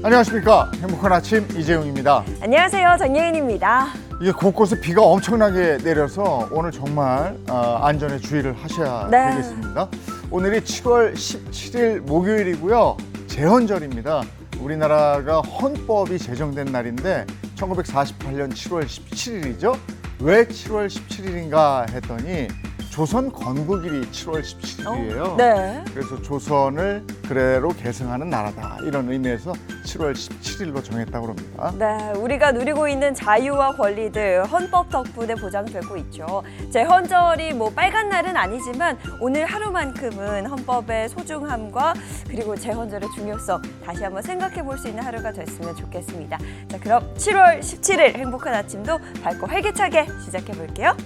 안녕하십니까. 행복한 아침 이재용입니다. 안녕하세요. 정예인입니다. 이게 곳곳에 비가 엄청나게 내려서 오늘 정말 안전에 주의를 하셔야 네. 되겠습니다. 오늘이 7월 17일 목요일이고요. 제헌절입니다. 우리나라가 헌법이 제정된 날인데 1948년 7월 17일이죠. 왜 7월 17일인가 했더니 조선 건국일이 7월 17일이에요. 네. 그래서 조선을 그대로 계승하는 나라다. 이런 의미에서 7월 17일로 정했다고 합니다. 네, 우리가 누리고 있는 자유와 권리들 헌법 덕분에 보장되고 있죠. 제헌절이 빨간 날은 아니지만 오늘 하루만큼은 헌법의 소중함과 그리고 제헌절의 중요성 다시 한번 생각해 볼 수 있는 하루가 됐으면 좋겠습니다. 자, 그럼 7월 17일 행복한 아침도 밝고 활기차게 시작해 볼게요.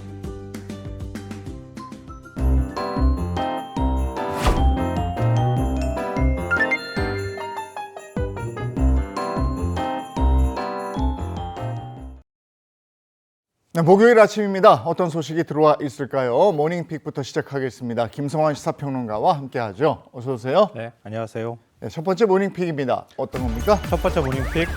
네, 목요일 아침입니다. 어떤 소식이 들어와 있을까요? 모닝픽부터 시작하겠습니다. 김성환 시사평론가와 함께하죠. 어서 오세요. 네, 안녕하세요. 네, 첫 번째 모닝픽입니다. 어떤 겁니까? 첫 번째 모닝픽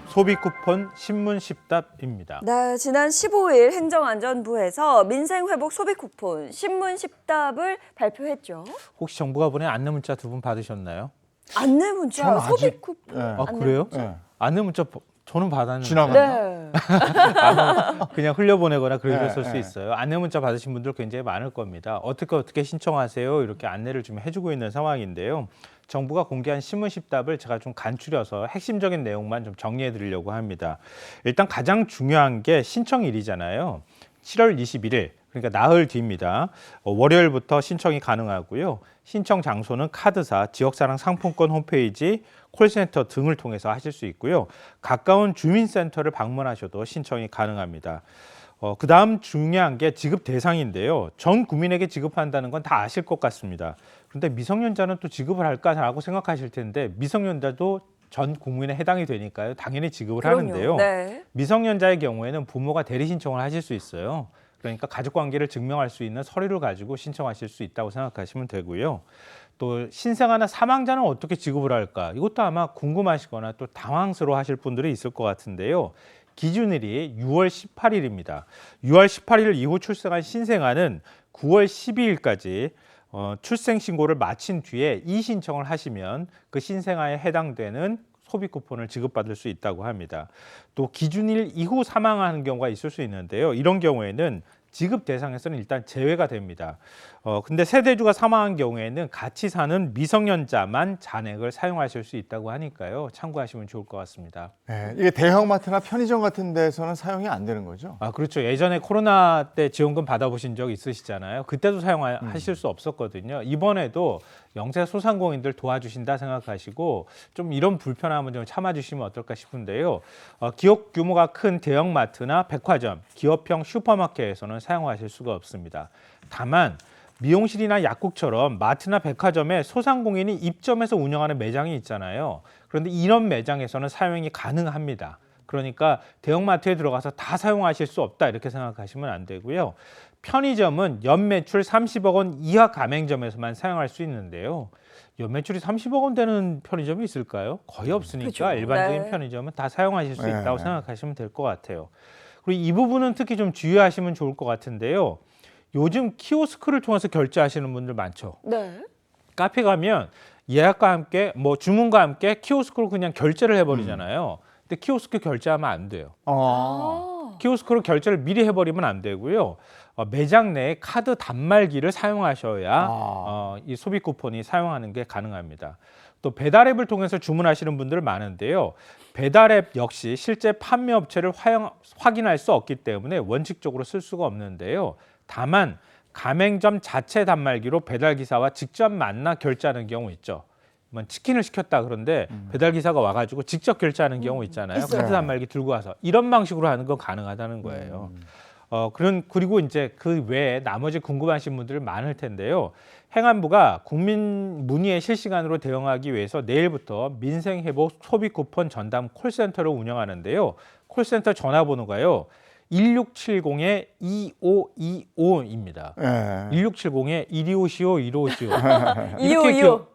소비 쿠폰 신문 10답입니다. 네, 지난 15일 행정안전부에서 민생회복 소비 쿠폰 신문 10답을 발표했죠. 혹시 정부가 보낸 안내 문자 두 분 받으셨나요? 안내 문자 저는 소비 아직- 쿠폰. 네. 아, 안내 그래요? 네. 안내 문자 저는 받았는데 지나갔나? 네. 그냥 흘려보내거나 그러셨을 네, 수 네. 있어요. 안내 문자 받으신 분들 굉장히 많을 겁니다. 어떻게 신청하세요? 이렇게 안내를 좀 해주고 있는 상황인데요. 정부가 공개한 신문 10답을 제가 좀 간추려서 핵심적인 내용만 좀 정리해 드리려고 합니다. 일단 가장 중요한 게 신청일이잖아요. 7월 21일, 그러니까 나흘 뒤입니다. 월요일부터 신청이 가능하고요. 신청 장소는 카드사, 지역사랑 상품권 홈페이지, 콜센터 등을 통해서 하실 수 있고요. 가까운 주민센터를 방문하셔도 신청이 가능합니다. 그다음 중요한 게 지급 대상인데요. 전 국민에게 지급한다는 건 다 아실 것 같습니다. 그런데 미성년자는 또 지급을 할까라고 생각하실 텐데 미성년자도 전 국민에 해당이 되니까요. 당연히 지급을 그럼요. 하는데요. 네. 미성년자의 경우에는 부모가 대리 신청을 하실 수 있어요. 그러니까 가족관계를 증명할 수 있는 서류를 가지고 신청하실 수 있다고 생각하시면 되고요. 또 신생아나 사망자는 어떻게 지급을 할까? 이것도 아마 궁금하시거나 또 당황스러워 하실 분들이 있을 것 같은데요. 기준일이 6월 18일입니다. 6월 18일 이후 출생한 신생아는 9월 12일까지 출생 신고를 마친 뒤에 이신청을 하시면 그 신생아에 해당되는 소비 쿠폰을 지급받을 수 있다고 합니다. 또 기준일 이후 사망하는 경우가 있을 수 있는데요. 이런 경우에는 지급 대상에서는 일단 제외가 됩니다. 근데 세대주가 사망한 경우에는 같이 사는 미성년자만 잔액을 사용하실 수 있다고 하니까요. 참고하시면 좋을 것 같습니다. 네, 이게 대형마트나 편의점 같은 데서는 사용이 안 되는 거죠? 아, 그렇죠. 예전에 코로나 때 지원금 받아보신 적 있으시잖아요. 그때도 사용하실 수 없었거든요. 이번에도 영세 소상공인들 도와주신다 생각하시고 좀 이런 불편함은 좀 참아주시면 어떨까 싶은데요. 기업 규모가 큰 대형마트나 백화점, 기업형 슈퍼마켓에서는 사용하실 수가 없습니다. 다만 미용실이나 약국처럼 마트나 백화점에 소상공인이 입점해서 운영하는 매장이 있잖아요. 그런데 이런 매장에서는 사용이 가능합니다. 그러니까 대형마트에 들어가서 다 사용하실 수 없다 이렇게 생각하시면 안 되고요. 편의점은 연매출 30억 원 이하 가맹점에서만 사용할 수 있는데요. 연매출이 30억 원 되는 편의점이 있을까요? 거의 없으니까 그렇죠. 일반적인 네. 편의점은 다 사용하실 수 있다고 네. 생각하시면 될 것 같아요. 그리고 이 부분은 특히 좀 주의하시면 좋을 것 같은데요. 요즘 키오스크를 통해서 결제하시는 분들 많죠. 네. 카페 가면 예약과 함께 주문과 함께 키오스크로 그냥 결제를 해버리잖아요. 근데 키오스크 결제하면 안 돼요. 키오스크로 결제를 미리 해버리면 안 되고요. 매장 내에 카드 단말기를 사용하셔야 이 소비 쿠폰이 사용하는 게 가능합니다. 또 배달앱을 통해서 주문하시는 분들 많은데요. 배달앱 역시 실제 판매 업체를 확인할 수 없기 때문에 원칙적으로 쓸 수가 없는데요. 다만 가맹점 자체 단말기로 배달기사와 직접 만나 결제하는 경우 있죠. 치킨을 시켰다 그런데 배달기사가 와가지고 직접 결제하는 경우 있잖아요. 있어요. 카드 단말기 들고 와서 이런 방식으로 하는 건 가능하다는 거예요. 그리고 이제 그 외에 나머지 궁금하신 분들 많을 텐데요. 행안부가 국민 문의에 실시간으로 대응하기 위해서 내일부터 민생회복 소비 쿠폰 전담 콜센터를 운영하는데요. 콜센터 전화번호가요. 1670-2525입니다. 네. 1670-1255, 1525. 2525.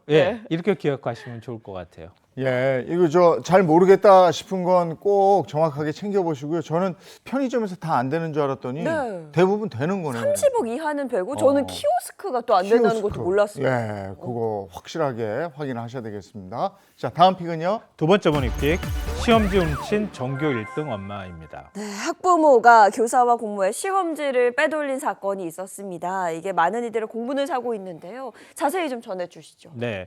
이렇게 기억하시면 좋을 것 같아요. 예, 이거 저 잘 모르겠다 싶은 건 꼭 정확하게 챙겨보시고요. 저는 편의점에서 다 안 되는 줄 알았더니 네. 대부분 되는 거네요. 30억 이하는 되고 저는 키오스크가 또 안 된다는 키오스크. 것도 몰랐어요. 예, 그거 확실하게 확인하셔야 되겠습니다. 자, 다음 픽은요. 두 번째 모닝픽 시험지 훔친 전교 1등 엄마입니다. 네, 학부모가 교사와 공무의 시험지를 빼돌린 사건이 있었습니다. 이게 많은 이들의 공분을 사고 있는데요. 자세히 좀 전해주시죠. 네,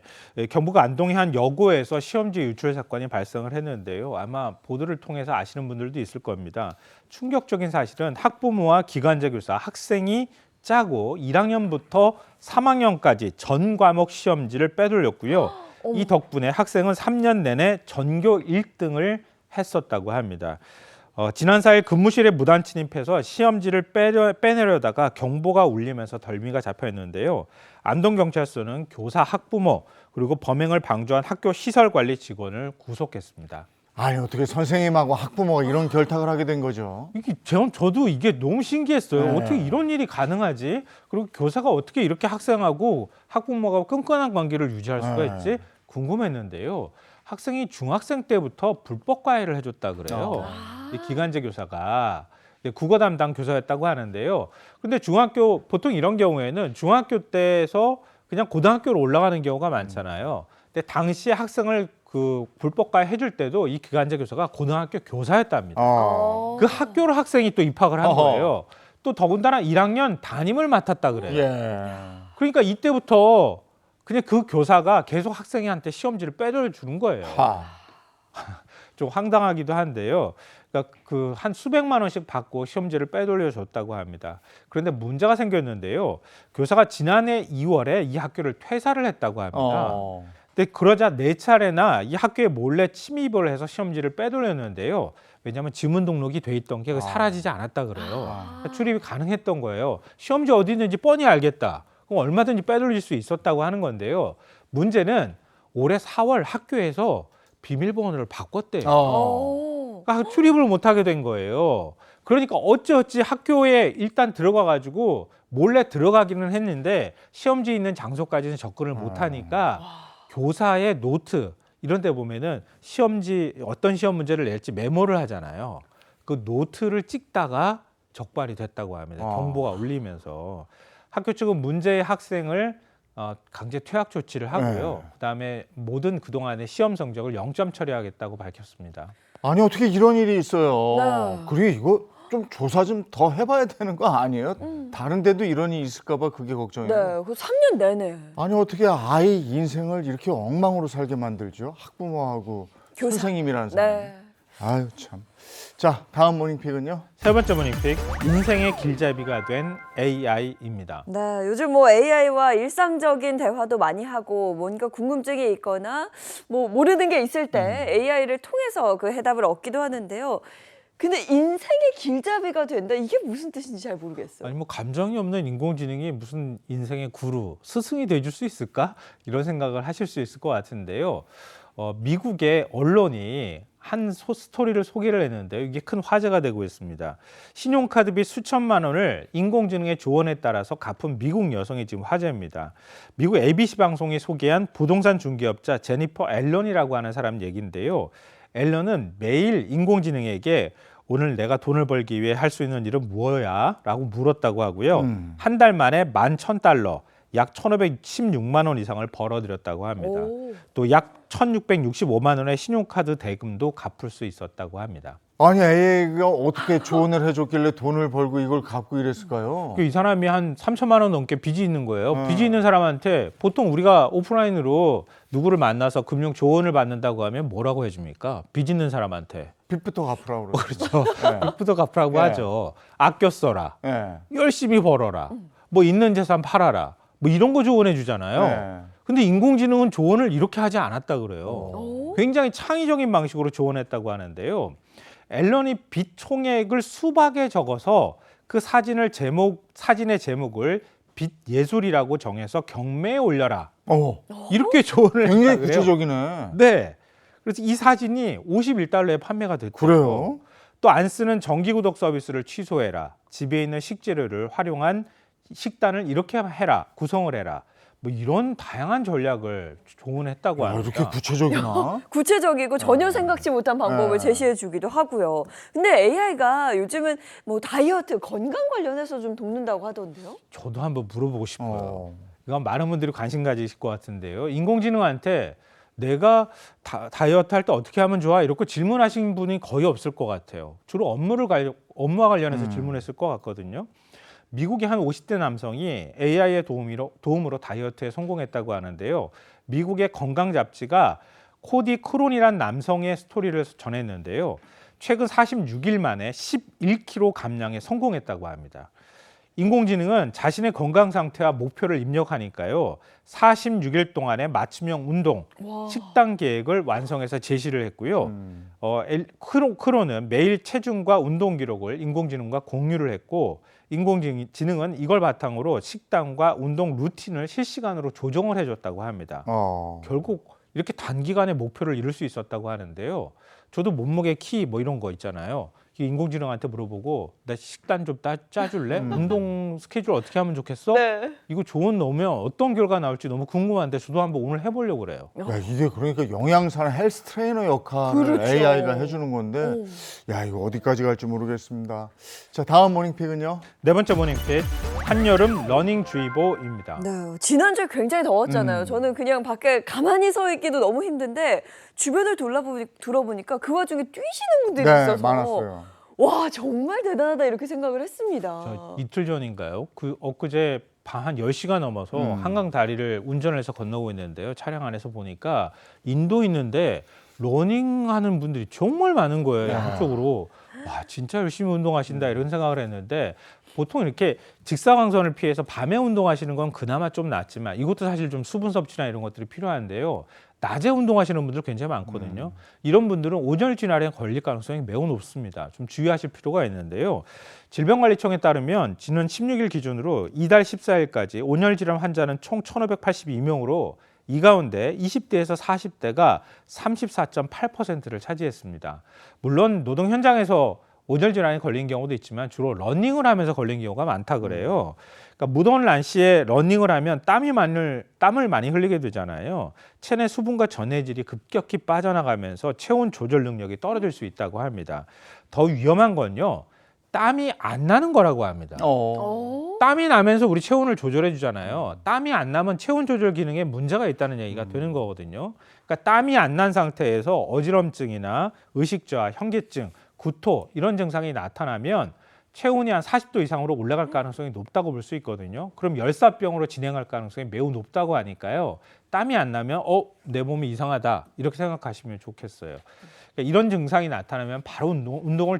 경북 안동의 한 여고에서 시험지 유출 사건이 발생을 했는데요. 아마 보도를 통해서 아시는 분들도 있을 겁니다. 충격적인 사실은 학부모와 기간제 교사, 학생이 짜고 1학년부터 3학년까지 전 과목 시험지를 빼돌렸고요. 이 덕분에 학생은 3년 내내 전교 1등을 했었다고 합니다. 지난 4일 근무실에 무단 침입해서 시험지를 빼내려다가 경보가 울리면서 덜미가 잡혀있는데요. 안동경찰서는 교사, 학부모 그리고 범행을 방조한 학교 시설관리 직원을 구속했습니다. 아니, 어떻게 선생님하고 학부모가 이런 결탁을 하게 된 거죠? 이게 저도 이게 너무 신기했어요. 네. 어떻게 이런 일이 가능하지? 그리고 교사가 어떻게 이렇게 학생하고 학부모가 끈끈한 관계를 유지할 수가 네. 있지? 궁금했는데요. 학생이 중학생 때부터 불법 과외를 해줬다 그래요. 이 기간제 교사가 국어 담당 교사였다고 하는데요. 근데 중학교 보통 이런 경우에는 중학교 때에서 그냥 고등학교로 올라가는 경우가 많잖아요. 근데 당시에 학생을 그 불법 과외 해줄 때도 이 기간제 교사가 고등학교 교사였답니다. 그 학교로 학생이 또 입학을 한 어허. 거예요. 또 더군다나 1학년 담임을 맡았다 그래요. 예. 그러니까 이때부터 그냥 그 교사가 계속 학생한테 시험지를 빼돌려 주는 거예요. 하. 좀 황당하기도 한데요. 그러니까 그 한 수백만 원씩 받고 시험지를 빼돌려 줬다고 합니다. 그런데 문제가 생겼는데요. 교사가 지난해 2월에 이 학교를 퇴사를 했다고 합니다. 근데 그러자 4차례나 이 학교에 몰래 침입을 해서 시험지를 빼돌렸는데요. 왜냐하면 지문 등록이 돼 있던 게 사라지지 않았다 그래요. 그러니까 출입이 가능했던 거예요. 시험지 어디 있는지 뻔히 알겠다. 그럼 얼마든지 빼돌릴 수 있었다고 하는 건데요. 문제는 올해 4월 학교에서 비밀번호를 바꿨대요. 그러니까 출입을 못하게 된 거예요. 그러니까 어찌어찌 학교에 일단 들어가가지고 몰래 들어가기는 했는데 시험지 있는 장소까지는 접근을 못하니까 교사의 노트 이런 데 보면은 시험지 어떤 시험 문제를 낼지 메모를 하잖아요. 그 노트를 찍다가 적발이 됐다고 합니다. 경보가 울리면서 학교 측은 문제의 학생을 강제 퇴학 조치를 하고요. 그다음에 모든 그동안의 시험 성적을 0점 처리하겠다고 밝혔습니다. 아니, 어떻게 이런 일이 있어요? 네. 그리고 이거 좀 조사 좀 더 해봐야 되는 거 아니에요? 다른 데도 이런 일이 있을까 봐 그게 걱정이에요. 네, 그 3년 내내. 아니, 어떻게 아이 인생을 이렇게 엉망으로 살게 만들죠? 학부모하고 교사. 선생님이라는 사람. 네. 아유, 참. 자, 다음 모닝픽은요? 세 번째 모닝픽 인생의 길잡이가 된 AI입니다. 네, 요즘 뭐 AI와 일상적인 대화도 많이 하고 뭔가 궁금증이 있거나 뭐 모르는 게 있을 때 AI를 통해서 그 해답을 얻기도 하는데요. 근데 인생의 길잡이가 된다? 이게 무슨 뜻인지 잘 모르겠어요. 아니 뭐 감정이 없는 인공지능이 무슨 인생의 구루, 스승이 돼줄 수 있을까? 이런 생각을 하실 수 있을 것 같은데요. 미국의 언론이 한 스토리를 소개를 했는데요. 이게 큰 화제가 되고 있습니다. 신용카드비 수천만 원을 인공지능의 조언에 따라서 갚은 미국 여성이 지금 화제입니다. 미국 ABC 방송이 소개한 부동산 중개업자 제니퍼 앨런이라고 하는 사람 얘기인데요. 앨런은 매일 인공지능에게 오늘 내가 돈을 벌기 위해 할 수 있는 일은 뭐야? 라고 물었다고 하고요. 한 달 만에 $11,000, 약 1,516만 원 이상을 벌어들였다고 합니다. 또 약 1,665만 원의 신용카드 대금도 갚을 수 있었다고 합니다. 아니, AI가 어떻게 조언을 해줬길래 돈을 벌고 이걸 갚고 이랬을까요? 이 사람이 한 3천만 원 넘게 빚이 있는 거예요. 빚이 있는 사람한테 보통 우리가 오프라인으로 누구를 만나서 금융 조언을 받는다고 하면 뭐라고 해줍니까? 빚 있는 사람한테. 빚부터 갚으라고 그러죠. 그렇죠. 빚부터 갚으라고 네. 하죠. 아껴 써라. 네. 열심히 벌어라. 뭐 있는 재산 팔아라. 뭐 이런 거 조언해 주잖아요. 네. 근데 인공지능은 조언을 이렇게 하지 않았다 그래요. 굉장히 창의적인 방식으로 조언했다고 하는데요. 앨런이 빚 총액을 수박에 적어서 그 사진의 제목을 빚 예술이라고 정해서 경매에 올려라. 이렇게 조언을 굉장히 했다 그래요. 구체적이네. 네. 그래서 이 사진이 $51에 판매가 됐고 그래요? 또 안 쓰는 정기구독 서비스를 취소해라. 집에 있는 식재료를 활용한 식단을 이렇게 해라. 구성을 해라. 뭐 이런 다양한 전략을 조언했다고 야, 합니다. 이렇게 구체적이나? 구체적이고 전혀 생각지 못한 방법을 네. 제시해 주기도 하고요. 근데 AI가 요즘은 뭐 다이어트, 건강 관련해서 좀 돕는다고 하던데요? 저도 한번 물어보고 싶어요. 어. 이건 많은 분들이 관심 가지실 것 같은데요. 인공지능한테 내가 다이어트 할 때 어떻게 하면 좋아? 이렇게 질문하신 분이 거의 없을 것 같아요. 주로 업무와 관련해서 질문했을 것 같거든요. 미국의 한 50대 남성이 AI의 도움으로 다이어트에 성공했다고 하는데요. 미국의 건강 잡지가 코디 크론이란 남성의 스토리를 전했는데요. 최근 46일 만에 11kg 감량에 성공했다고 합니다. 인공지능은 자신의 건강 상태와 목표를 입력하니까요. 46일 동안의 맞춤형 운동, 와. 식단 계획을 완성해서 제시를 했고요. 크론은 매일 체중과 운동 기록을 인공지능과 공유를 했고 인공지능은 이걸 바탕으로 식단과 운동 루틴을 실시간으로 조정을 해줬다고 합니다. 결국 이렇게 단기간에 목표를 이룰 수 있었다고 하는데요. 저도 몸무게, 키 뭐 이런 거 있잖아요. 인공지능한테 물어보고 나 식단 좀 짜줄래? 운동 스케줄 어떻게 하면 좋겠어? 네. 이거 조언 넣으면 어떤 결과 나올지 너무 궁금한데 저도 한번 오늘 해보려고 그래요. 야, 이게 그러니까 영양사나 헬스 트레이너 역할을 그렇죠. AI가 해주는 건데, 야, 이거 어디까지 갈지 모르겠습니다. 자, 다음 모닝픽은요? 네 번째 모닝핏 한여름 러닝주의보입니다. 네, 지난주에 굉장히 더웠잖아요. 저는 그냥 밖에 가만히 서 있기도 너무 힘든데 주변을 둘러보니까 그 와중에 뛰시는 분들이 네, 있어서 많았어요. 와, 정말 대단하다 이렇게 생각을 했습니다. 저 이틀 전인가요? 엊그제 밤 한 10시가 넘어서 한강 다리를 운전을 해서 건너고 있는데요. 차량 안에서 보니까 인도 있는데 러닝하는 분들이 정말 많은 거예요. 양쪽으로. 와, 진짜 열심히 운동하신다 이런 생각을 했는데 보통 이렇게 직사광선을 피해서 밤에 운동하시는 건 그나마 좀 낫지만 이것도 사실 좀 수분 섭취나 이런 것들이 필요한데요. 낮에 운동하시는 분들 굉장히 많거든요. 이런 분들은 온열질환에 걸릴 가능성이 매우 높습니다. 좀 주의하실 필요가 있는데요. 질병관리청에 따르면 지난 16일 기준으로 이달 14일까지 온열질환 환자는 총 1,582명으로 이 가운데 20대에서 40대가 34.8%를 차지했습니다. 물론 노동 현장에서 온열질환에 걸린 경우도 있지만 주로 러닝을 하면서 걸린 경우가 많다 그래요. 그러니까 무더운 날씨에 러닝을 하면 땀을 많이 흘리게 되잖아요. 체내 수분과 전해질이 급격히 빠져나가면서 체온 조절 능력이 떨어질 수 있다고 합니다. 더 위험한 건요. 땀이 안 나는 거라고 합니다. 땀이 나면서 우리 체온을 조절해 주잖아요. 땀이 안 나면 체온 조절 기능에 문제가 있다는 얘기가 되는 거거든요. 그러니까 땀이 안 난 상태에서 어지럼증이나 의식저하, 현기증, 구토 이런 증상이 나타나면 체온이 한 40도 이상으로 올라갈 가능성이 높다고 볼 수 있거든요. 그럼 열사병으로 진행할 가능성이 매우 높다고 하니까요. 땀이 안 나면 내 몸이 이상하다 이렇게 생각하시면 좋겠어요. 그러니까 이런 증상이 나타나면 바로 운동을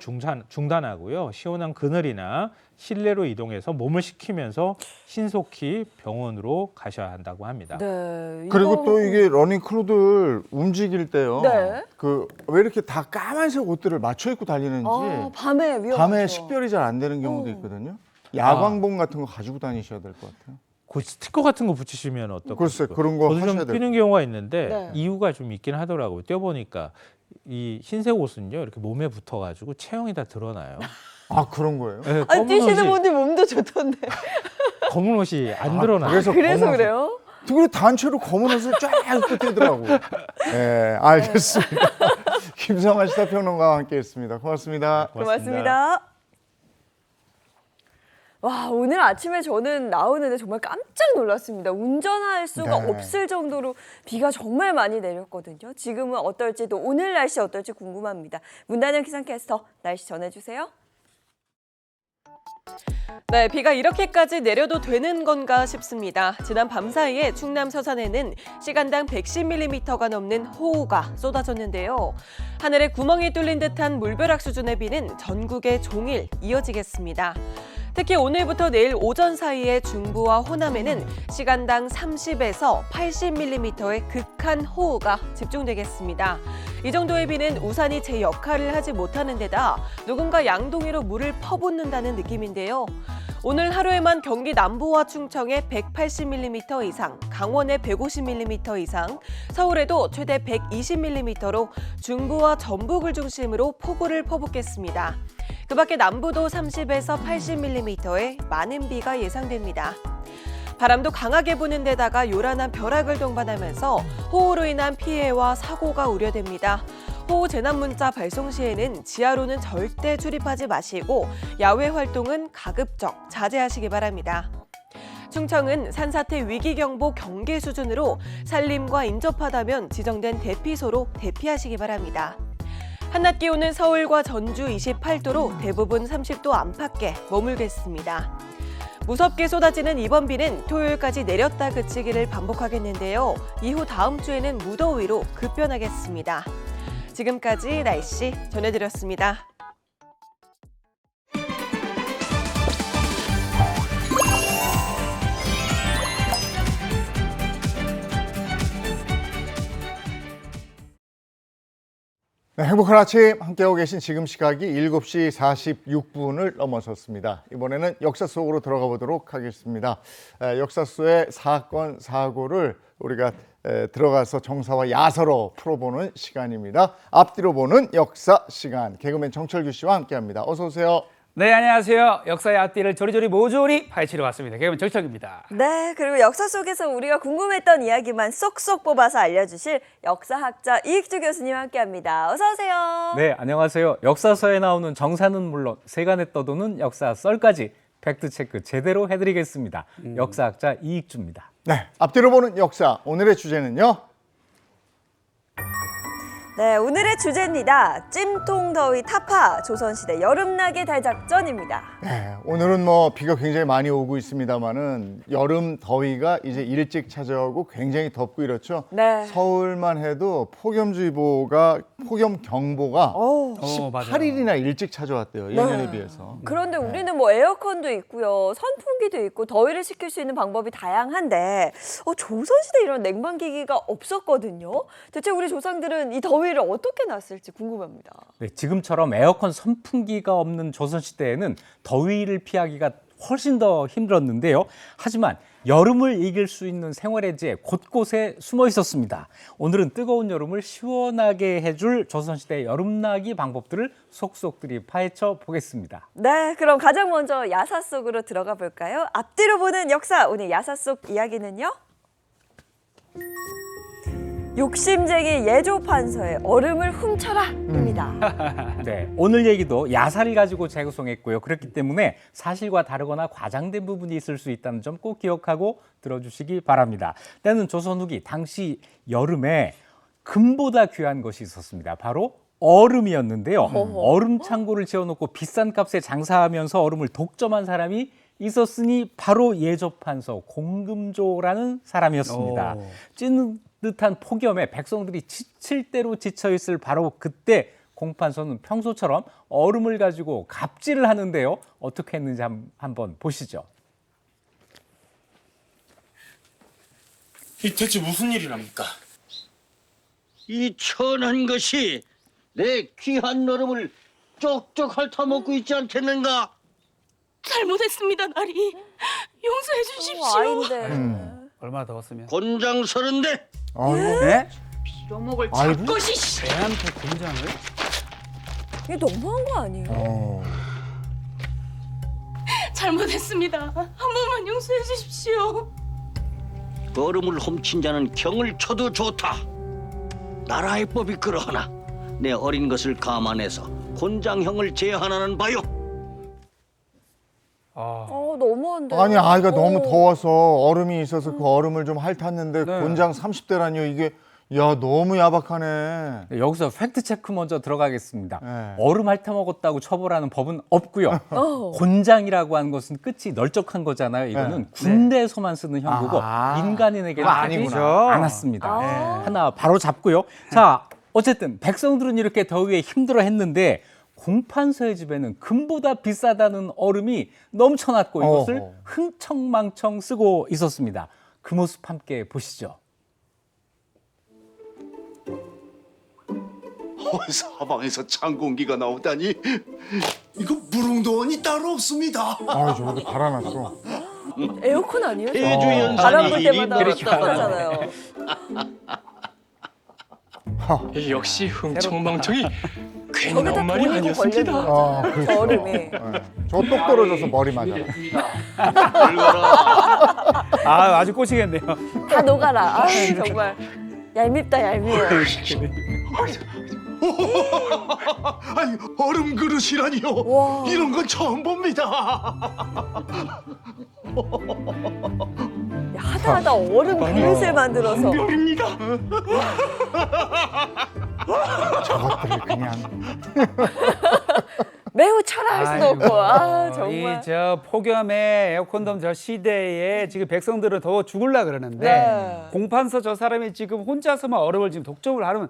중단하고요. 시원한 그늘이나 실내로 이동해서 몸을 식히면서 신속히 병원으로 가셔야 한다고 합니다. 네, 그리고 또 이게 러닝 크루들 움직일 때요. 네. 왜 이렇게 다 까만색 옷들을 맞춰 입고 달리는지 밤에 위험하죠. 밤에 식별이 잘 안 되는 경우도 있거든요. 야광봉 같은 거 가지고 다니셔야 될 것 같아요. 그 스티커 같은 거 붙이시면 어떨까요? 글쎄, 그런 거 저도 하셔야 좀 될 뛰는 경우가 있는데 네. 이유가 좀 있긴 하더라고요. 뛰어보니까 이 흰색 옷은요 이렇게 몸에 붙어가지고 체형이 다 드러나요. 아, 그런 거예요? 네, 뛰시는 분들 몸도 좋던데. 검은 옷이 안 드러나요. 그래서 검은 그래요? 그래 단체로 검은 옷을 쫙 입고 뛰더라고. 네, 알겠습니다. 김성환 시사평론가와 함께했습니다. 고맙습니다. 고맙습니다. 와, 오늘 아침에 저는 나오는데 정말 깜짝 놀랐습니다. 운전할 수가 네. 없을 정도로 비가 정말 많이 내렸거든요. 지금은 어떨지 또 오늘 날씨 어떨지 궁금합니다. 문단영 기상캐스터 날씨 전해주세요. 네, 비가 이렇게까지 내려도 되는 건가 싶습니다. 지난 밤 사이에 충남 서산에는 시간당 110mm가 넘는 호우가 쏟아졌는데요. 하늘에 구멍이 뚫린 듯한 물벼락 수준의 비는 전국에 종일 이어지겠습니다. 특히 오늘부터 내일 오전 사이에 중부와 호남에는 시간당 30에서 80mm의 극한 호우가 집중되겠습니다. 이 정도의 비는 우산이 제 역할을 하지 못하는 데다 누군가 양동이로 물을 퍼붓는다는 느낌인데요. 오늘 하루에만 경기 남부와 충청에 180mm 이상, 강원에 150mm 이상, 서울에도 최대 120mm로 중부와 전북을 중심으로 폭우를 퍼붓겠습니다. 그 밖에 남부도 30에서 80mm의 많은 비가 예상됩니다. 바람도 강하게 부는 데다가 요란한 벼락을 동반하면서 호우로 인한 피해와 사고가 우려됩니다. 호우 재난 문자 발송 시에는 지하로는 절대 출입하지 마시고 야외 활동은 가급적 자제하시기 바랍니다. 충청은 산사태 위기경보 경계 수준으로 산림과 인접하다면 지정된 대피소로 대피하시기 바랍니다. 한낮 기온은 서울과 전주 28도로 대부분 30도 안팎에 머물겠습니다. 무섭게 쏟아지는 이번 비는 토요일까지 내렸다 그치기를 반복하겠는데요. 이후 다음 주에는 무더위로 급변하겠습니다. 지금까지 날씨 전해드렸습니다. 네, 행복한 아침 함께하고 계신 지금 시각이 7시 46분을 넘어섰습니다. 이번에는 역사 속으로 들어가 보도록 하겠습니다. 역사 속의 사건, 사고를 우리가 들어가서 정사와 야서로 풀어보는 시간입니다. 앞뒤로 보는 역사 시간, 개그맨 정철규 씨와 함께합니다. 어서 오세요. 네, 안녕하세요. 역사의 앞뒤를 조리조리 모조리 파헤치러 왔습니다. 개그맨 정철규입니다. 네, 그리고 역사 속에서 우리가 궁금했던 이야기만 쏙쏙 뽑아서 알려주실 역사학자 이익주 교수님 함께합니다. 어서 오세요. 네, 안녕하세요. 역사서에 나오는 정사는 물론 세간에 떠도는 역사 썰까지 팩트체크 제대로 해드리겠습니다. 역사학자 이익주입니다. 네, 앞뒤로 보는 역사, 오늘의 주제는요. 네, 오늘의 주제입니다. 찜통 더위 타파, 조선시대 여름나기 대작전입니다. 네, 오늘은 비가 굉장히 많이 오고 있습니다만은 여름 더위가 이제 일찍 찾아오고 굉장히 덥고 이렇죠. 네. 서울만 해도 폭염주의보가 폭염 경보가 맞아요. 18일이나 일찍 찾아왔대요. 예년에 비해서. 그런데 우리는 에어컨도 있고요, 선풍기도 있고 더위를 식힐 수 있는 방법이 다양한데 조선시대 이런 냉방기기가 없었거든요. 대체 우리 조상들은 이 더위를 어떻게 났을지 궁금합니다. 네, 지금처럼 에어컨 선풍기가 없는 조선시대에는 더위를 피하기가 훨씬 더 힘들었는데요. 하지만 여름을 이길 수 있는 생활의 지혜 곳곳에 숨어 있었습니다. 오늘은 뜨거운 여름을 시원하게 해줄 조선시대 여름나기 방법들을 속속들이 파헤쳐 보겠습니다. 네, 그럼 가장 먼저 야사 속으로 들어가 볼까요? 앞뒤로 보는 역사, 오늘 야사 속 이야기는요. 욕심쟁이 예조판서의 얼음을 훔쳐라입니다. 네, 오늘 얘기도 야사를 가지고 재구성했고요. 그렇기 때문에 사실과 다르거나 과장된 부분이 있을 수 있다는 점 꼭 기억하고 들어주시기 바랍니다. 때는 조선 후기 당시 여름에 금보다 귀한 것이 있었습니다. 바로 얼음이었는데요. 얼음 창고를 지어놓고 비싼 값에 장사하면서 얼음을 독점한 사람이 있었으니 바로 예조판서 공금조라는 사람이었습니다. 찐듯한 폭염에 백성들이 지칠 대로 지쳐있을 바로 그때 공판서는 평소처럼 얼음을 가지고 갑질을 하는데요. 어떻게 했는지 한번 보시죠. 이 대체 무슨 일이랍니까? 이 천한 것이 내 귀한 얼음을 쪽쪽 핥아먹고 있지 않겠는가? 잘못했습니다, 나리. 용서해 주십시오. 아인데. 얼마나 더웠으면. 곤장 서른대 아이고. 네? 뼈목을 아이고. 잡것이 애한테 곤장을? 이게 너무한 거 아니에요? 잘못했습니다. 한 번만 용서해 주십시오. 얼음을 훔친 자는 경을 쳐도 좋다. 나라의 법이 그러하나 내 어린 것을 감안해서 곤장형을 제한하는 바요. 너무한데. 아니 아이가 너무 더워서 얼음이 있어서 그 얼음을 좀 핥았는데 네. 곤장 30대라니요. 이게 야 너무 야박하네. 네, 여기서 팩트체크 먼저 들어가겠습니다. 네. 얼음 핥아먹었다고 처벌하는 법은 없고요. 곤장이라고 하는 것은 끝이 널쩍한 거잖아요. 이거는 군대에서만 쓰는 형구고 민간인에게는 하지 아니구나. 않았습니다. 네. 하나 바로 잡고요. 자, 어쨌든 백성들은 이렇게 더위에 힘들어했는데 공판서의 집에는 금보다 비싸다는 얼음이 넘쳐났고 이것을 흥청망청 쓰고 있었습니다. 그 모습 함께 보시죠. 사방에서 찬 공기가 나오다니 이거 무릉도원이 따로 없습니다. 아 저렇게 달아놨어. 에어컨 아니에요? 대주연산이 바람 불 이리 때마다 그렇게 따뜻하잖아요. 역시 흥청망청이 괜히 거기다 나온 말이 돈이고 아니었습니다. 걸려있는 그렇죠. 저 얼음이. 저 똑 떨어져서 머리 맞아. 늙어라. 아주 꼬시겠네요. 다 녹아라. 아, 정말 얄밉다 얄미워. 아니 얼음 그릇이라니요. 와. 이런 건 처음 봅니다. 야, 하다하다 얼음 그릇을 만들어서 저것들을 그냥 매우 철회할 수도 없고. 아, 정말. 이저 폭염에 에어컨 저 시대에 지금 백성들은 더워 죽을라 그러는데 네. 공판서 저 사람이 지금 혼자서만 얼음을 지금 독점을 하면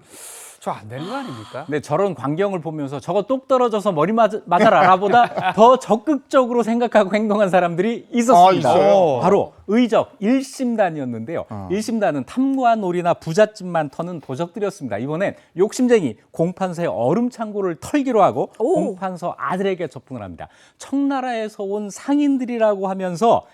저 안 되는 거 아닙니까? 네, 저런 광경을 보면서 저거 똑 떨어져서 머리 맞아라보다 더 적극적으로 생각하고 행동한 사람들이 있었습니다. 아, 있어요? 바로 의적 1심단이었는데요. 1심단은 탐구한 놀이나 부잣집만 터는 도적들이었습니다. 이번엔 욕심쟁이 공판서의 얼음 창고를 털기로 하고 오. 공판서 아들에게 접근을 합니다. 청나라에서 온 상인들이라고 하면서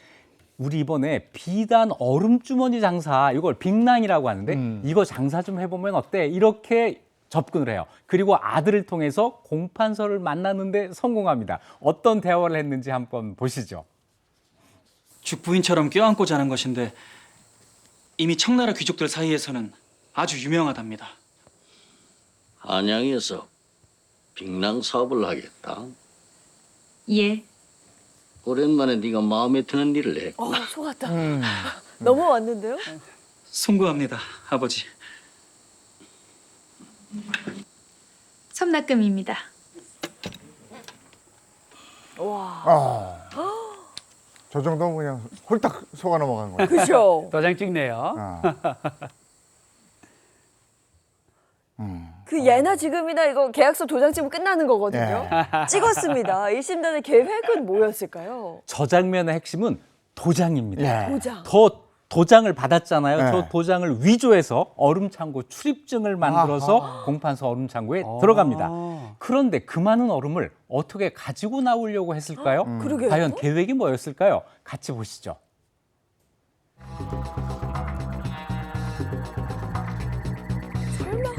우리 이번에 비단 얼음 주머니 장사, 이걸 빅랑이라고 하는데 이거 장사 좀 해보면 어때? 이렇게 접근을 해요. 그리고 아들을 통해서 공판서를 만나는데 성공합니다. 어떤 대화를 했는지 한번 보시죠. 죽부인처럼 껴안고 자는 것인데 이미 청나라 귀족들 사이에서는 아주 유명하답니다. 한양에서 빙랑 사업을 하겠다. 예. 오랜만에 네가 마음에 드는 일을 해. 속았다. 넘어왔는데요? 송구합니다, 아버지. 섬납금입니다. 와. 저 정도면 그냥 홀딱 속아 넘어간 거예요. 그죠? 도장 찍네요. 그 예나 지금이나 이거 계약서 도장 찍으면 끝나는 거거든요. 찍었습니다. 1심단의 계획은 뭐였을까요? 저 장면의 핵심은 도장입니다. 예. 도장. 도장을 받았잖아요. 네. 저 도장을 위조해서 얼음창고 출입증을 만들어서 공판서 얼음창고에 들어갑니다. 그런데 그 많은 얼음을 어떻게 가지고 나오려고 했을까요? 그러게요. 과연 계획이 뭐였을까요? 같이 보시죠. 설마?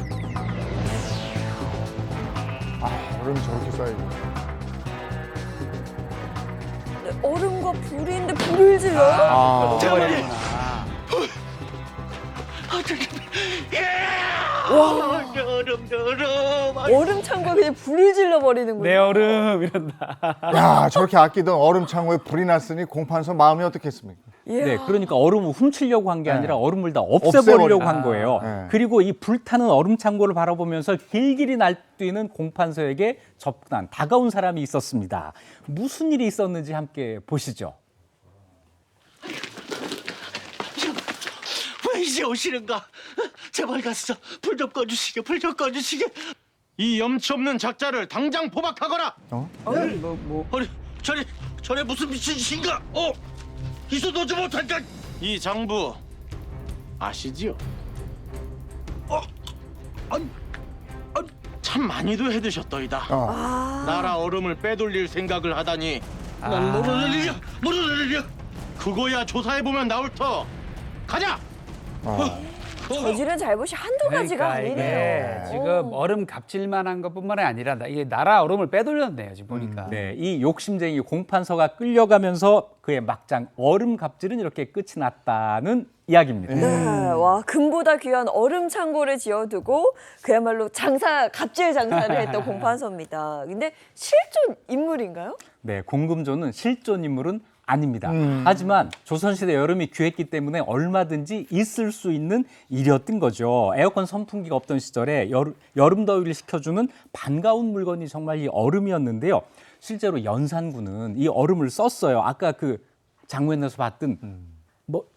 얼음이 저렇게 쌓이고. 네, 얼음과 불인데 불을 질러요? 아, 얼음 창고에 그냥 불을 질러 버리는군요. 내 얼음 이런다. 야, 저렇게 아끼던 얼음 창고에 불이 났으니 공판서 마음이 어떻겠습니까? 이야. 네, 그러니까 얼음을 훔치려고 한 게 네. 아니라 얼음을 다 없애버리려고 없애버리다. 한 거예요. 네. 그리고 이 불타는 얼음 창고를 바라보면서 길길이 날뛰는 공판서에게 접근한 다가온 사람이 있었습니다. 무슨 일이 있었는지 함께 보시죠. 왜 이제 오시는가? 제발 가서 불 좀 꺼주시게, 불 좀 꺼주시게. 이 염치 없는 작자를 당장 포박하거라. 아니, 저래 무슨 미친 짓인가? 있어도 좀 못할까? 이 장부 아시지요? 참 많이도 해드셨더이다. 나라 얼음을 빼돌릴 생각을 하다니. 난 모르는 일이야, 모르는 일이야. 그거야 조사해보면 나올 터. 가자. 저지른 잘못이 한두 가지가 그러니까 이게 아니네요. 지금 얼음 갑질만한 것뿐만 아니라 이게 나라 얼음을 빼돌렸네요 지금 보니까. 네, 이 욕심쟁이 공판서가 끌려가면서 그의 막장 얼음 갑질은 이렇게 끝이 났다는 이야기입니다. 네, 와 금보다 귀한 얼음 창고를 지어두고 그야말로 갑질 장사를 했던 공판서입니다. 근데 실존 인물인가요? 네, 공금조는 실존 인물은 아닙니다. 하지만 조선시대 여름이 귀했기 때문에 얼마든지 있을 수 있는 일이었던 거죠. 에어컨 선풍기가 없던 시절에 여름 더위를 식혀주는 반가운 물건이 정말 이 얼음이었는데요. 실제로 연산군은 이 얼음을 썼어요. 아까 그 장면에서 봤던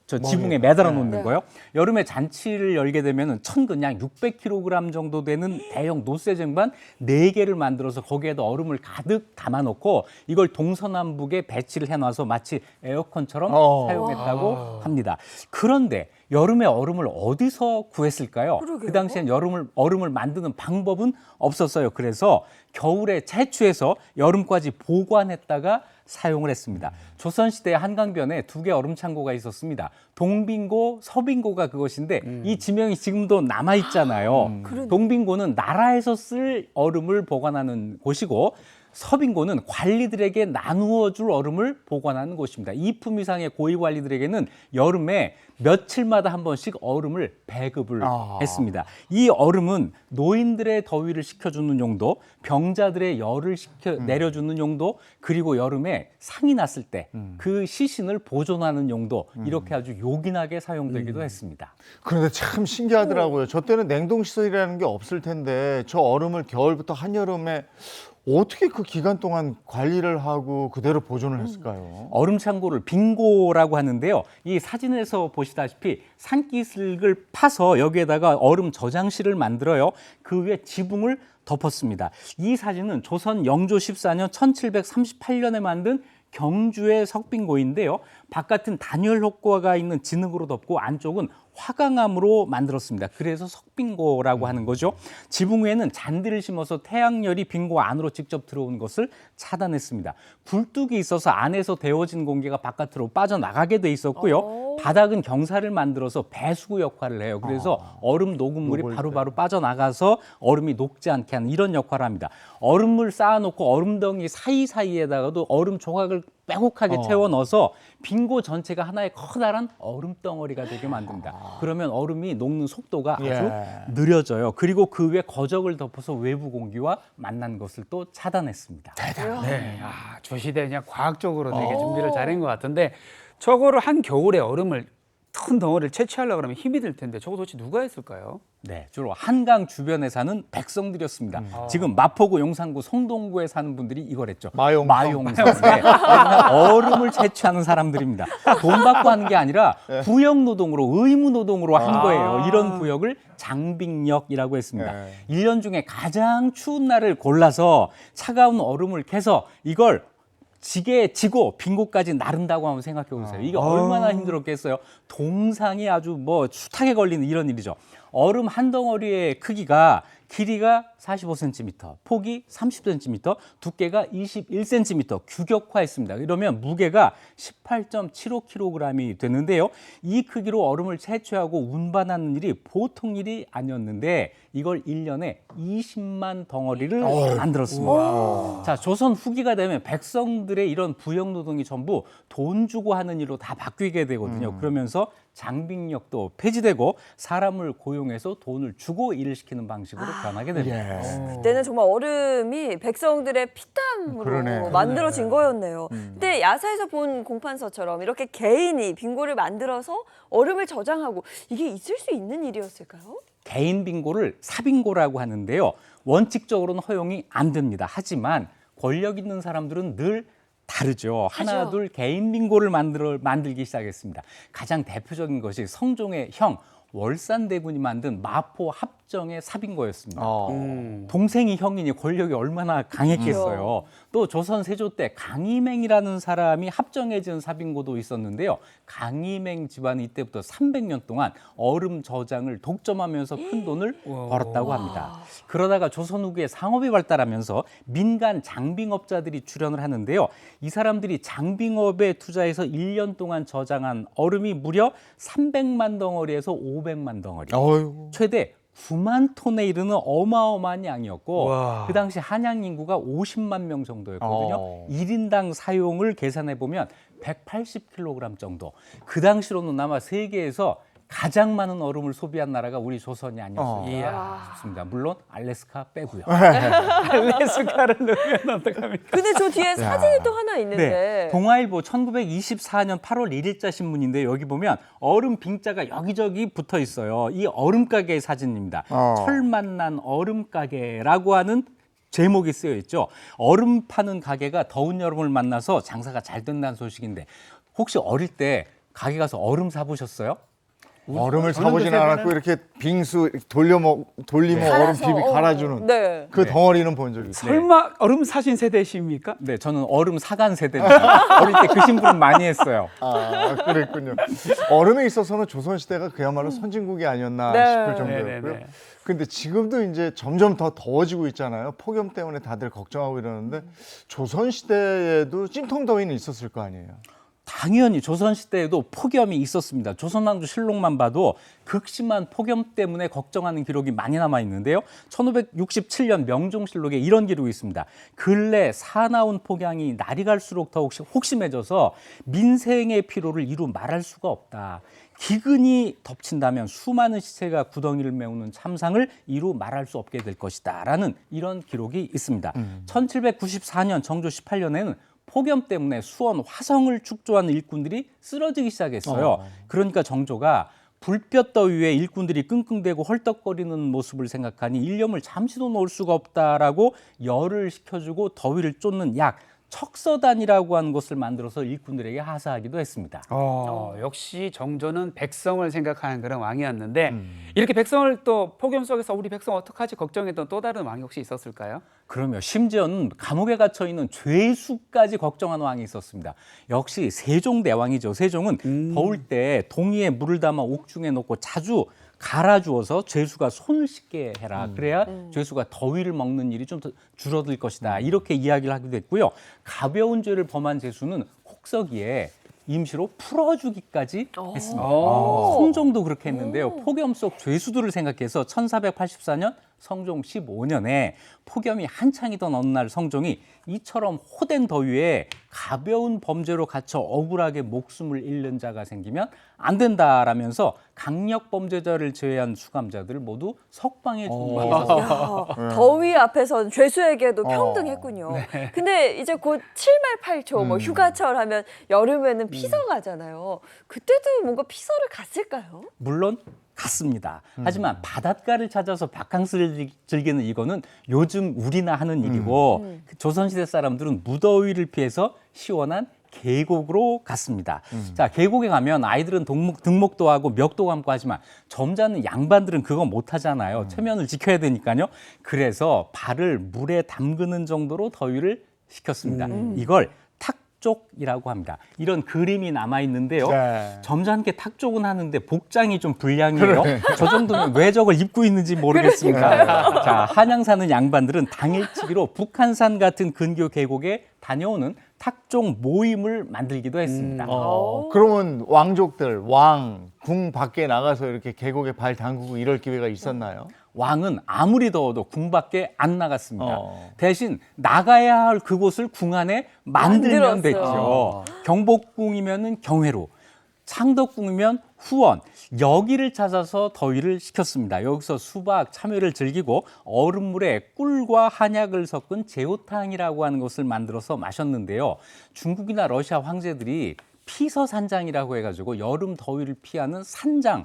저 지붕에 매달아 놓는 거요. 여름에 잔치를 열게 되면은 천근 약 600kg 정도 되는 대형 노쇠쟁반 4개를 만들어서 거기에다 얼음을 가득 담아 놓고 이걸 동서남북에 배치를 해 놔서 마치 에어컨처럼 사용했다고 합니다. 그런데 여름에 얼음을 어디서 구했을까요? 그러게요. 그 당시엔 얼음을 만드는 방법은 없었어요. 그래서 겨울에 채취해서 여름까지 보관했다가 사용을 했습니다. 조선시대 한강변에 2개 얼음 창고가 있었습니다. 동빙고, 서빙고가 그것인데 이 지명이 지금도 남아 있잖아요. 동빙고는 나라에서 쓸 얼음을 보관하는 곳이고 서빙고는 관리들에게 나누어 줄 얼음을 보관하는 곳입니다. 2품 이상의 고위 관리들에게는 여름에 며칠마다 한 번씩 얼음을 배급을 했습니다. 이 얼음은 노인들의 더위를 식혀주는 용도, 병자들의 열을 내려주는 용도, 그리고 여름에 상이 났을 때 그 시신을 보존하는 용도, 이렇게 아주 요긴하게 사용되기도 했습니다. 그런데 참 신기하더라고요. 저 때는 냉동시설이라는 게 없을 텐데 저 얼음을 겨울부터 한여름에 어떻게 그 기간 동안 관리를 하고 그대로 보존을 했을까요? 얼음 창고를 빙고라고 하는데요. 이 사진에서 보시다시피 산기슭을 파서 여기에다가 얼음 저장실을 만들어요. 그 위에 지붕을 덮었습니다. 이 사진은 조선 영조 14년 1738년에 만든 경주의 석빙고인데요. 바깥은 단열 효과가 있는 진흙으로 덮고 안쪽은 화강암으로 만들었습니다. 그래서 석빙고라고 하는 거죠. 지붕 위에는 잔디를 심어서 태양열이 빙고 안으로 직접 들어오는 것을 차단했습니다. 굴뚝이 있어서 안에서 데워진 공기가 바깥으로 빠져나가게 돼 있었고요. 바닥은 경사를 만들어서 배수구 역할을 해요. 그래서 얼음 녹음물이 바로바로 빠져나가서 얼음이 녹지 않게 하는 이런 역할을 합니다. 얼음물 쌓아놓고 얼음덩이 사이사이에다가도 얼음 조각을 빼곡하게 채워 넣어서 빙고 전체가 하나의 커다란 얼음 덩어리가 되게 만듭니다. 그러면 얼음이 녹는 속도가 아주 느려져요. 그리고 그 위에 거적을 덮어서 외부 공기와 만난 것을 또 차단했습니다. 네, 조시대 그냥 과학적으로 되게 준비를 잘한 것 같은데 저거를 한 겨울에 얼음을 큰 덩어리를 채취하려고 그러면 힘이 들 텐데 저거 도대체 누가 했을까요? 네, 주로 한강 주변에 사는 백성들이었습니다. 지금 마포구, 용산구, 성동구에 사는 분들이 이걸 했죠. 마용성. 네, 얼음을 채취하는 사람들입니다. 돈 받고 하는 게 아니라 부역 노동으로, 의무 노동으로 한 거예요. 이런 부역을 장빙역이라고 했습니다. 1년 중에 가장 추운 날을 골라서 차가운 얼음을 캐서 이걸 지게에 지고 빙고까지 나른다고 한번 생각해 보세요. 이게 얼마나 힘들었겠어요. 동상이 아주 뭐 숱하게 걸리는 이런 일이죠. 얼음 한 덩어리의 크기가 길이가 45cm, 폭이 30cm, 두께가 21cm 규격화했습니다. 이러면 무게가 18.75kg이 되는데요. 이 크기로 얼음을 채취하고 운반하는 일이 보통 일이 아니었는데 이걸 1년에 20만 덩어리를 만들었습니다. 자, 조선 후기가 되면 백성들의 이런 부역 노동이 전부 돈 주고 하는 일로 다 바뀌게 되거든요. 그러면서 장빙역도 폐지되고 사람을 고용해서 돈을 주고 일을 시키는 방식으로 변하게 됩니다. 그때는 정말 얼음이 백성들의 피땀으로 만들어진 거였네요. 근데 야사에서 본 공판서처럼 이렇게 개인이 빙고를 만들어서 얼음을 저장하고 이게 있을 수 있는 일이었을까요? 개인 빙고를 사빙고라고 하는데요. 원칙적으로는 허용이 안 됩니다. 하지만 권력 있는 사람들은 늘 다르죠. 하나, 둘 개인 빙고를 만들기 시작했습니다. 가장 대표적인 것이 성종의 형 월산대군이 만든 마포 합정의 사빙고였습니다. 동생이 형이니 권력이 얼마나 강했겠어요. 또 조선 세조 때 강희맹이라는 사람이 합정에 지은 사빙고도 있었는데요. 강희맹 집안이 이때부터 300년 동안 얼음 저장을 독점하면서 큰 돈을 벌었다고 합니다. 그러다가 조선 후기에 상업이 발달하면서 민간 장빙업자들이 출연을 하는데요. 이 사람들이 장빙업에 투자해서 1년 동안 저장한 얼음이 무려 300만 덩어리에서 500만 덩어리. 최대 9만 톤에 이르는 어마어마한 양이었고 그 당시 한양 인구가 50만 명 정도였거든요. 1인당 사용을 계산해 보면 180kg 정도. 그 당시로는 아마 세계에서 가장 많은 얼음을 소비한 나라가 우리 조선이 아니었을까 싶습니다. 물론 알래스카 빼고요. 알래스카를 넣으면 어떡합니까? 근데 저 뒤에 사진이 또 하나 있는데. 네, 동아일보 1924년 8월 1일자 신문인데 여기 보면 얼음 빙자가 여기저기 붙어 있어요. 이 얼음 가게의 사진입니다. 철 만난 얼음 가게라고 하는 제목이 쓰여 있죠. 얼음 파는 가게가 더운 여름을 만나서 장사가 잘 된다는 소식인데 혹시 어릴 때 가게 가서 얼음 사보셨어요? 얼음을 사보지는 않았고 이렇게 빙수 돌리면 얼음 비비 갈아주는 그 덩어리는 본 적이 있어요. 설마 얼음 사신 세대십니까? 네, 저는 얼음 사간 세대입니다. 어릴 때 그 심부름 많이 했어요. 그랬군요. 얼음에 있어서는 조선시대가 그야말로 선진국이 아니었나 싶을 정도였고요. 근데 지금도 이제 점점 더 더워지고 있잖아요. 폭염 때문에 다들 걱정하고 이러는데 조선시대에도 찜통더위는 있었을 거 아니에요. 당연히 조선시대에도 폭염이 있었습니다. 조선왕조실록만 봐도 극심한 폭염 때문에 걱정하는 기록이 많이 남아 있는데요. 1567년 명종실록에 이런 기록이 있습니다. 근래 사나운 폭양이 날이 갈수록 더욱 혹심해져서 민생의 피로를 이루 말할 수가 없다. 기근이 덮친다면 수많은 시체가 구덩이를 메우는 참상을 이루 말할 수 없게 될 것이다 라는 이런 기록이 있습니다. 1794년 정조 18년에는 폭염 때문에 수원 화성을 축조하는 일꾼들이 쓰러지기 시작했어요. 그러니까 정조가 불볕더위에 일꾼들이 끙끙대고 헐떡거리는 모습을 생각하니 일념을 잠시도 놓을 수가 없다라고 열을 식혀주고 더위를 쫓는 약 척서단이라고 하는 것을 만들어서 일꾼들에게 하사하기도 했습니다. 역시 정조는 백성을 생각하는 그런 왕이었는데 이렇게 백성을 또 폭염 속에서 우리 백성 어떡하지 걱정했던 또 다른 왕이 혹시 있었을까요? 그러면 심지어는 감옥에 갇혀 있는 죄수까지 걱정하는 왕이 있었습니다. 역시 세종대왕이죠. 세종은 더울 때 동이에 물을 담아 옥중에 넣고 자주 갈아주어서 죄수가 손을 씻게 해라. 그래야 죄수가 더위를 먹는 일이 좀 더 줄어들 것이다. 이렇게 이야기를 하기도 했고요. 가벼운 죄를 범한 죄수는 혹서기에 임시로 풀어주기까지 했습니다. 성종도 그렇게 했는데요. 폭염 속 죄수들을 생각해서 1484년 성종 15년에 폭염이 한창이던 어느 날 성종이 이처럼 호된 더위에 가벼운 범죄로 갇혀 억울하게 목숨을 잃는 자가 생기면 안 된다라면서 강력 범죄자를 제외한 수감자들을 모두 석방해 준 바가 있었습니다. 더위 앞에서는 죄수에게도 평등했군요. 근데 이제 곧 7말 8초 뭐 휴가철 하면 여름에는 피서 가잖아요. 그때도 뭔가 피서를 갔을까요? 물론 갔습니다. 하지만 바닷가를 찾아서 바캉스를 즐기는 이거는 요즘 우리나 하는 일이고 조선시대 사람들은 무더위를 피해서 시원한 계곡으로 갔습니다. 자, 계곡에 가면 아이들은 등목도 하고 멱도 감고 하지만 점잖은 양반들은 그거 못 하잖아요. 체면을 지켜야 되니까요. 그래서 발을 물에 담그는 정도로 더위를 식혔습니다. 이걸 탁족이라고 합니다. 이런 그림이 남아 있는데요. 네. 점잖게 탁족은 하는데 복장이 좀 불량이에요. 저 정도면 왜 저걸 입고 있는지 모르겠습니다. 자, 한양 사는 양반들은 당일치기로 북한산 같은 근교 계곡에 다녀오는 탁족 모임을 만들기도 했습니다. 그러면 왕족들, 왕, 궁 밖에 나가서 이렇게 계곡에 발 담그고 이럴 기회가 있었나요? 왕은 아무리 더워도 궁 밖에 안 나갔습니다. 대신 나가야 할 그곳을 궁 안에 만들면 됐죠. 경복궁이면 경회로, 창덕궁이면 후원, 여기를 찾아서 더위를 식혔습니다. 여기서 수박, 참외를 즐기고 얼음물에 꿀과 한약을 섞은 제호탕이라고 하는 것을 만들어서 마셨는데요. 중국이나 러시아 황제들이 피서산장이라고 해가지고 여름 더위를 피하는 산장,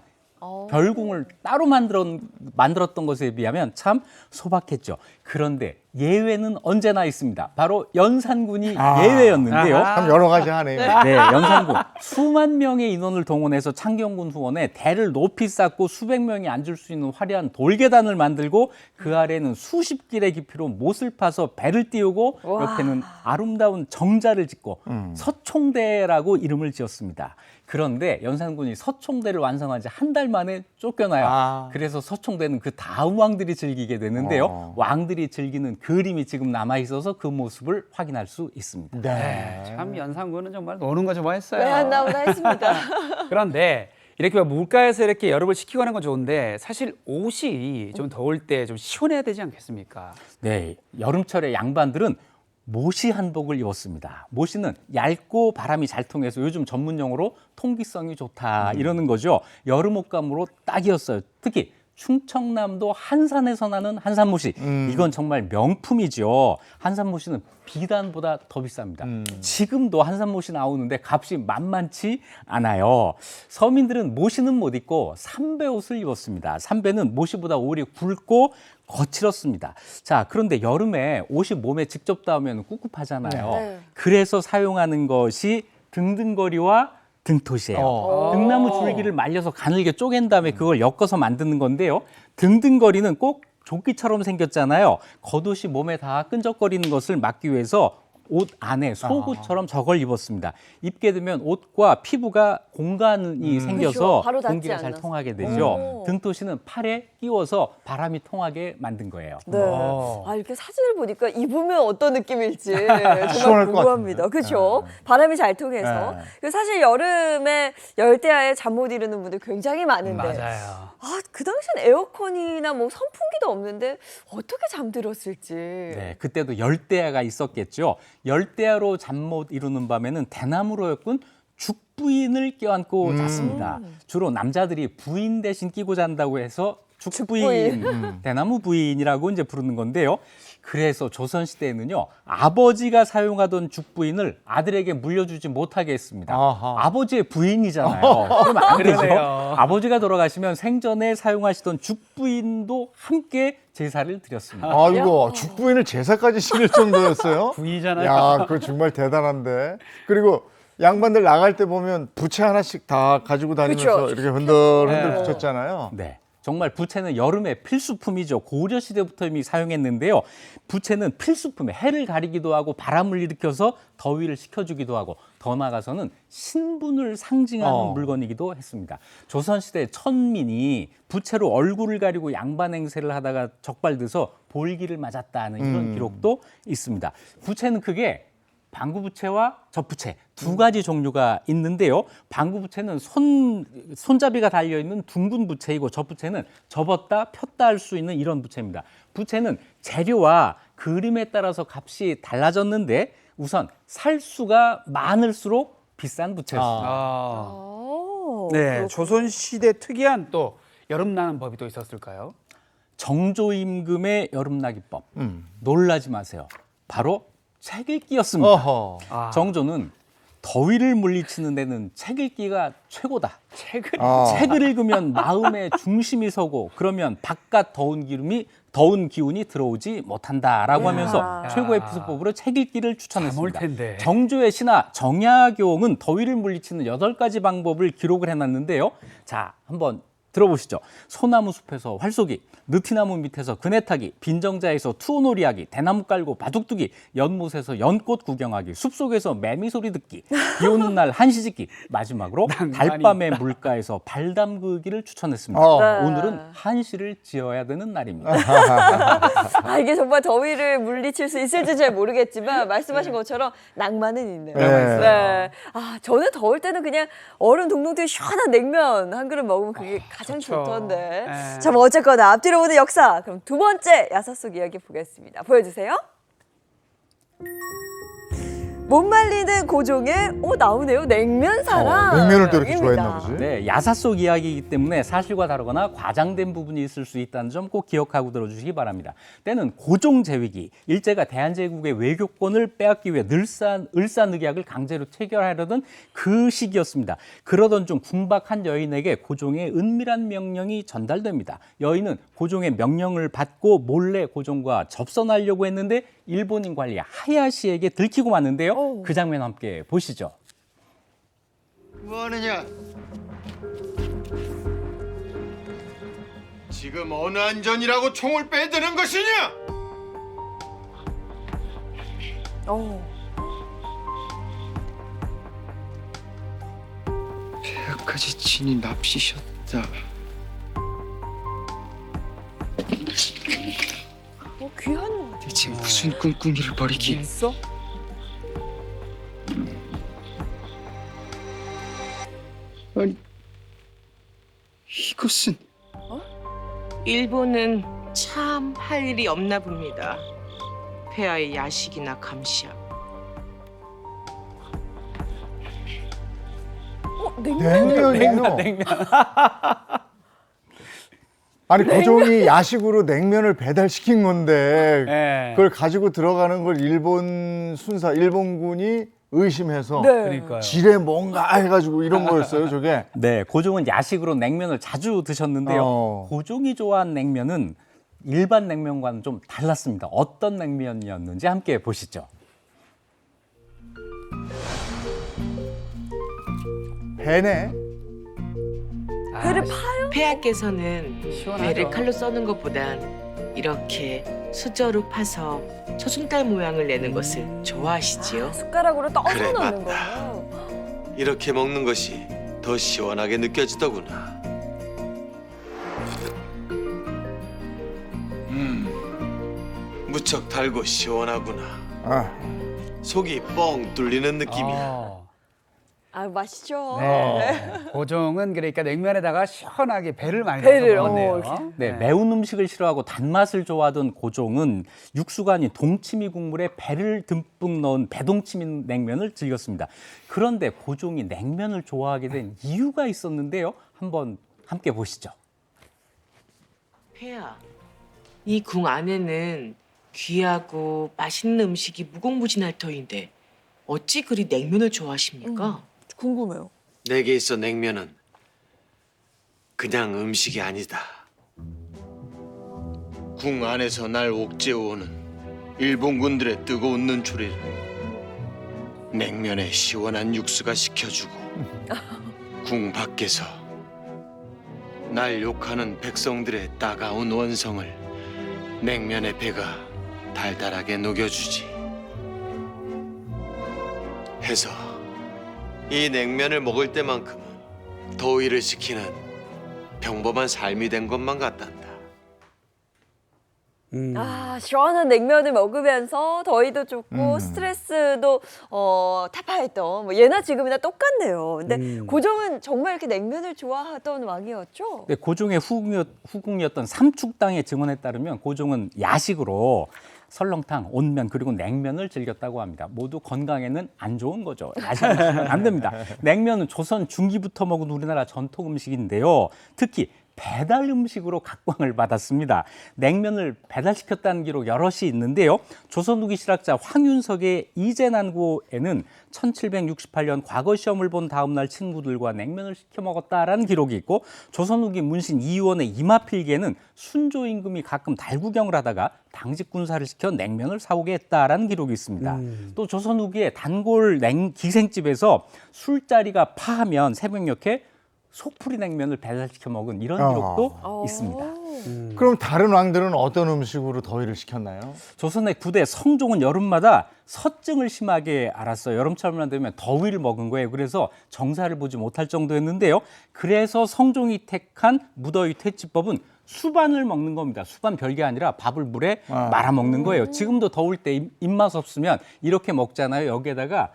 별궁을 따로 만들었던 것에 비하면 참 소박했죠. 그런데 예외는 언제나 있습니다. 바로 연산군이 예외였는데요. 참 여러 가지 하네요. 네, 연산군. 수만 명의 인원을 동원해서 창경군 후원에 대를 높이 쌓고 수백 명이 앉을 수 있는 화려한 돌계단을 만들고 그 아래는 수십 길의 깊이로 못을 파서 배를 띄우고 옆에는 아름다운 정자를 짓고 서총대라고 이름을 지었습니다. 그런데 연산군이 서총대를 완성하지 한 달 만에 쫓겨나요. 그래서 서총대는 그 다음 왕들이 즐기게 되는데요. 왕들이 즐기는 그림이 지금 남아 있어서 그 모습을 확인할 수 있습니다. 참 연산군은 정말 노는 거 좋아했어요. 왜 안 나오나 했습니다. 그런데 이렇게 물가에서 이렇게 여름을 식히고 하는 건 좋은데 사실 옷이 좀 더울 때 좀 시원해야 되지 않겠습니까? 네, 여름철에 양반들은 모시 한복을 입었습니다. 모시는 얇고 바람이 잘 통해서 요즘 전문 용어로 통기성이 좋다 이러는 거죠. 여름 옷감으로 딱이었어요. 특히 충청남도 한산에서 나는 한산모시. 이건 정말 명품이죠. 한산모시는 비단보다 더 비쌉니다. 지금도 한산모시 나오는데 값이 만만치 않아요. 서민들은 모시는 못 입고 삼배 옷을 입었습니다. 삼배는 모시보다 오히려 굵고 거칠었습니다. 자, 그런데 여름에 옷이 몸에 직접 닿으면 꿉꿉하잖아요. 그래서 사용하는 것이 등등거리와 등토시예요. 등나무 줄기를 말려서 가늘게 쪼갠 다음에 그걸 엮어서 만드는 건데요. 등등거리는 꼭 조끼처럼 생겼잖아요. 겉옷이 몸에 다 끈적거리는 것을 막기 위해서 옷 안에 속옷처럼 저걸 입었습니다. 입게 되면 옷과 피부가 공간이 생겨서 그렇죠. 바로 닿지 공기가 잘 않아서. 통하게 되죠. 오. 등토시는 팔에 끼워서 바람이 통하게 만든 거예요. 네. 오. 아, 이렇게 사진을 보니까 입으면 어떤 느낌일지 정말 시원할 것 궁금합니다. 같은데. 그렇죠. 바람이 잘 통해서. 네. 그리고 사실 여름에 열대야에 잠 못 이루는 분들 굉장히 많은데 맞아요. 아, 그 당시엔 에어컨이나 뭐 선풍기도 없는데 어떻게 잠들었을지. 네, 그때도 열대야가 있었겠죠. 열대야로 잠 못 이루는 밤에는 대나무로 엮은 죽부인을 껴안고 잤습니다. 주로 남자들이 부인 대신 끼고 잔다고 해서 죽부인, 대나무 부인이라고 이제 부르는 건데요. 그래서 조선시대에는요, 아버지가 사용하던 죽부인을 아들에게 물려주지 못하게 했습니다. 아하. 아버지의 부인이잖아요. 그러면 안 되죠. 그러네요. 아버지가 돌아가시면 생전에 사용하시던 죽부인도 함께 제사를 드렸습니다. 아이고, 죽부인을 제사까지 지낼 정도였어요? 부인이잖아요. 야, 그거 정말 대단한데. 그리고 양반들 나갈 때 보면 부채 하나씩 다 가지고 다니면서 그쵸. 이렇게 흔들흔들 네. 붙였잖아요. 네. 정말 부채는 여름의 필수품이죠. 고려시대부터 이미 사용했는데요. 부채는 필수품에 해를 가리기도 하고 바람을 일으켜서 더위를 식혀주기도 하고 더 나아가서는 신분을 상징하는 물건이기도 했습니다. 조선시대 천민이 부채로 얼굴을 가리고 양반 행세를 하다가 적발돼서 볼기를 맞았다는 이런 기록도 있습니다. 부채는 크게 방구부채와 접부채 두 가지 종류가 있는데요. 방구부채는 손잡이가 달려있는 둥근 부채이고 접부채는 접었다 폈다 할 수 있는 이런 부채입니다. 부채는 재료와 그림에 따라서 값이 달라졌는데 우선 살수가 많을수록 비싼 부채였습니다. 아. 오, 네, 그렇군요. 조선시대 특이한 또 여름 나는 법이 또 있었을까요? 정조임금의 여름나기법. 놀라지 마세요. 바로 책 읽기였습니다. 어허. 아. 정조는 더위를 물리치는 데는 책 읽기가 최고다. 책을 책을 읽으면 마음의 중심이 서고 그러면 바깥 더운 기운이 들어오지 못한다라고 하면서 최고의 부수법으로 책 읽기를 추천했습니다. 잠올 텐데. 정조의 신하 정약용은 더위를 물리치는 8가지 방법을 기록을 해놨는데요. 자, 한번 들어보시죠. 소나무 숲에서 활쏘기, 느티나무 밑에서 그네 타기, 빈정자에서 투오놀이하기, 대나무 깔고 바둑 두기, 연못에서 연꽃 구경하기, 숲속에서 매미 소리 듣기, 비 오는 날 한시 짓기, 마지막으로 달밤의 물가에서 발 담그기를 추천했습니다. 네. 오늘은 한시를 지어야 되는 날입니다. 아, 이게 정말 더위를 물리칠 수 있을지 잘 모르겠지만 말씀하신 것처럼 낭만은 있네요. 네. 네. 아, 저는 더울 때는 그냥 얼음 동동 튀긴 시원한 냉면 한 그릇 먹으면 그게 가장 좋죠. 좋던데. 네. 자, 뭐 어쨌거나 앞뒤로 보는 역사. 그럼 두 번째 야사 속 이야기 보겠습니다. 보여주세요. 못 말리는 고종의 나오네요. 냉면 사랑. 냉면을 또 이렇게 좋아했나 보지? 네, 야사 속 이야기이기 때문에 사실과 다르거나 과장된 부분이 있을 수 있다는 점 꼭 기억하고 들어주시기 바랍니다. 때는 고종 제위기, 일제가 대한제국의 외교권을 빼앗기 위해 을사늑약을 강제로 체결하려던 그 시기였습니다. 그러던 중 궁박 한 여인에게 고종의 은밀한 명령이 전달됩니다. 여인은 고종의 명령을 받고 몰래 고종과 접선하려고 했는데 일본인 관리 하야시에게 들키고 마는데요. 그 장면 함께 보시죠. 뭐하느냐? 지금 어느 안전이라고 총을 빼드는 것이냐? 폐하까지 친히 납시셨다. 귀한. 대체 무슨 꿍꿍이를 벌이기? 있어? 아니 이것은 일본은 참 할 일이 없나 봅니다. 폐하의 야식이나 감시하고. 냉면이요? 냉면. 아니, 고종이 야식으로 냉면을 배달시킨 건데 네. 그걸 가지고 들어가는 걸 일본군이 의심해서 네. 그러니까요. 지레 뭔가 해가지고 이런 거였어요, 저게. 네, 고종은 야식으로 냉면을 자주 드셨는데요. 고종이 좋아한 냉면은 일반 냉면과는 좀 달랐습니다. 어떤 냉면이었는지 함께 보시죠. 배네. 배를 파요? 폐하께서는 시원하죠. 배를 칼로 써는 것보단 이렇게 수저로 파서 초승달 모양을 내는 것을 좋아하시지요? 숟가락으로 떠서 그래, 넣는 맞다. 거예요. 이렇게 먹는 것이 더 시원하게 느껴지더구나. 무척 달고 시원하구나. 아, 속이 뻥 뚫리는 느낌이야. 아, 맛있죠. 네. 고종은 그러니까 냉면에다가 시원하게 배를 많이 배를, 넣어서 어, 먹었네요. 네, 매운 음식을 싫어하고 단맛을 좋아하던 고종은 육수가 아닌 동치미 국물에 배를 듬뿍 넣은 배동치미 냉면을 즐겼습니다. 그런데 고종이 냉면을 좋아하게 된 이유가 있었는데요. 한번 함께 보시죠. 폐야, 이 궁 안에는 귀하고 맛있는 음식이 무궁무진할 터인데 어찌 그리 냉면을 좋아하십니까? 궁금해요. 내게 있어 냉면은 그냥 음식이 아니다. 궁 안에서 날 옥죄어오는 일본군들의 뜨거운 눈초리를 냉면에 시원한 육수가 식혀주고 궁 밖에서 날 욕하는 백성들의 따가운 원성을 냉면의 배가 달달하게 녹여주지. 해서 이 냉면을 먹을 때만큼은 더위를 식히는 평범한 삶이 된 것만 같단다. 아, 시원한 냉면을 먹으면서 더위도 좁고 스트레스도 타파했던 뭐 예나 지금이나 똑같네요. 근데 고종은 정말 이렇게 냉면을 좋아하던 왕이었죠? 네, 고종의 후궁이었던 삼축당의 증언에 따르면 고종은 야식으로 설렁탕, 온면 그리고 냉면을 즐겼다고 합니다. 모두 건강에는 안 좋은 거죠. 야식을 하면 안 됩니다. 냉면은 조선 중기부터 먹은 우리나라 전통 음식인데요. 특히 배달 음식으로 각광을 받았습니다. 냉면을 배달시켰다는 기록 여럿이 있는데요. 조선 후기 실학자 황윤석의 이재난고에는 1768년 과거 시험을 본 다음 날 친구들과 냉면을 시켜 먹었다라는 기록이 있고 조선 후기 문신 이의원의 이마필기에는 순조 임금이 가끔 달구경을 하다가 당직 군사를 시켜 냉면을 사오게 했다라는 기록이 있습니다. 또 조선 후기의 단골 기생집에서 술자리가 파하면 새벽녘에 속풀이 냉면을 배달시켜 먹은 이런 기록도 있습니다. 그럼 다른 왕들은 어떤 음식으로 더위를 식혔나요? 조선의 9대 성종은 여름마다 서증을 심하게 앓았어요. 여름철만 되면 더위를 먹은 거예요. 그래서 정사를 보지 못할 정도였는데요. 그래서 성종이 택한 무더위 퇴치법은 수반을 먹는 겁니다. 수반 별게 아니라 밥을 물에 말아 먹는 거예요. 지금도 더울 때 입맛 없으면 이렇게 먹잖아요. 여기에다가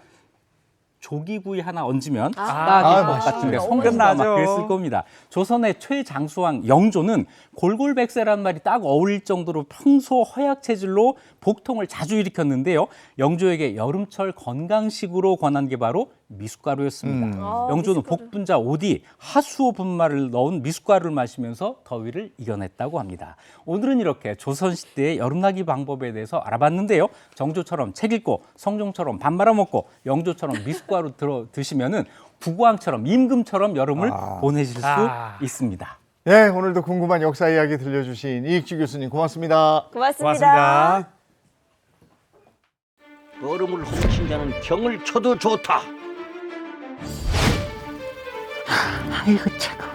조기구이 하나 얹으면 딱일 것 같은데 성종도 아마 그랬을 겁니다. 조선의 최장수왕 영조는 골골백세라는 말이 딱 어울릴 정도로 평소 허약 체질로 복통을 자주 일으켰는데요. 영조에게 여름철 건강식으로 권한 게 바로 미숫가루였습니다. 영조는 복분자 오디, 하수오 분말을 넣은 미숫가루를 마시면서 더위를 이겨냈다고 합니다. 오늘은 이렇게 조선시대의 여름나기 방법에 대해서 알아봤는데요. 정조처럼 책 읽고 성종처럼 밥 말아먹고 영조처럼 미숫가루 드시면은 국왕처럼 임금처럼 여름을 보내실 수 있습니다. 예, 오늘도 궁금한 역사 이야기 들려주신 이익주 교수님 고맙습니다. 고맙습니다. 얼음을 훔친 자는 경을 쳐도 좋다. 아이고 차가워.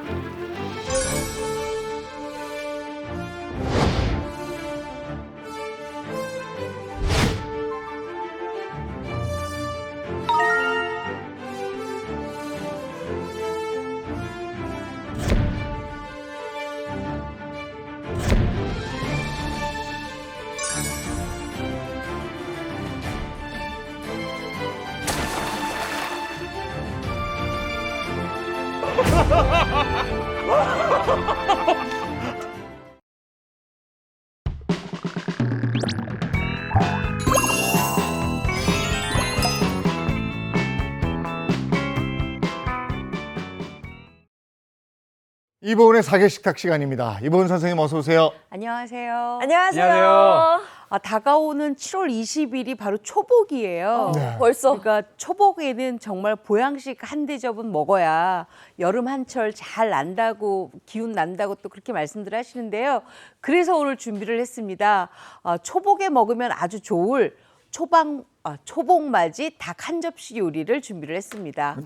이보은의 사계식탁 시간입니다. 이보은 선생님 어서 오세요. 안녕하세요. 안녕하세요. 다가오는 7월 20일이 바로 초복이에요. 벌써. 그러니까 초복에는 정말 보양식 한 대접은 먹어야 여름 한철 잘 난다고 기운 난다고 또 그렇게 말씀들 하시는데요. 그래서 오늘 준비를 했습니다. 초복에 먹으면 아주 좋을 초복맞이 닭 한 접시 요리를 준비를 했습니다.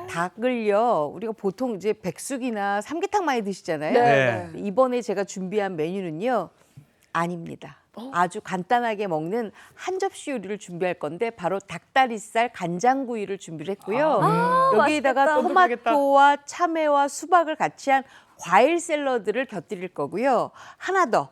닭을요, 우리가 보통 이제 백숙이나 삼계탕 많이 드시잖아요. 네. 이번에 제가 준비한 메뉴는요, 아닙니다. 아주 간단하게 먹는 한 접시 요리를 준비할 건데 바로 닭다리살 간장구이를 준비를 했고요. 여기에다가 맛있겠다. 토마토와 참외와 수박을 같이 한 과일 샐러드를 곁들일 거고요. 하나 더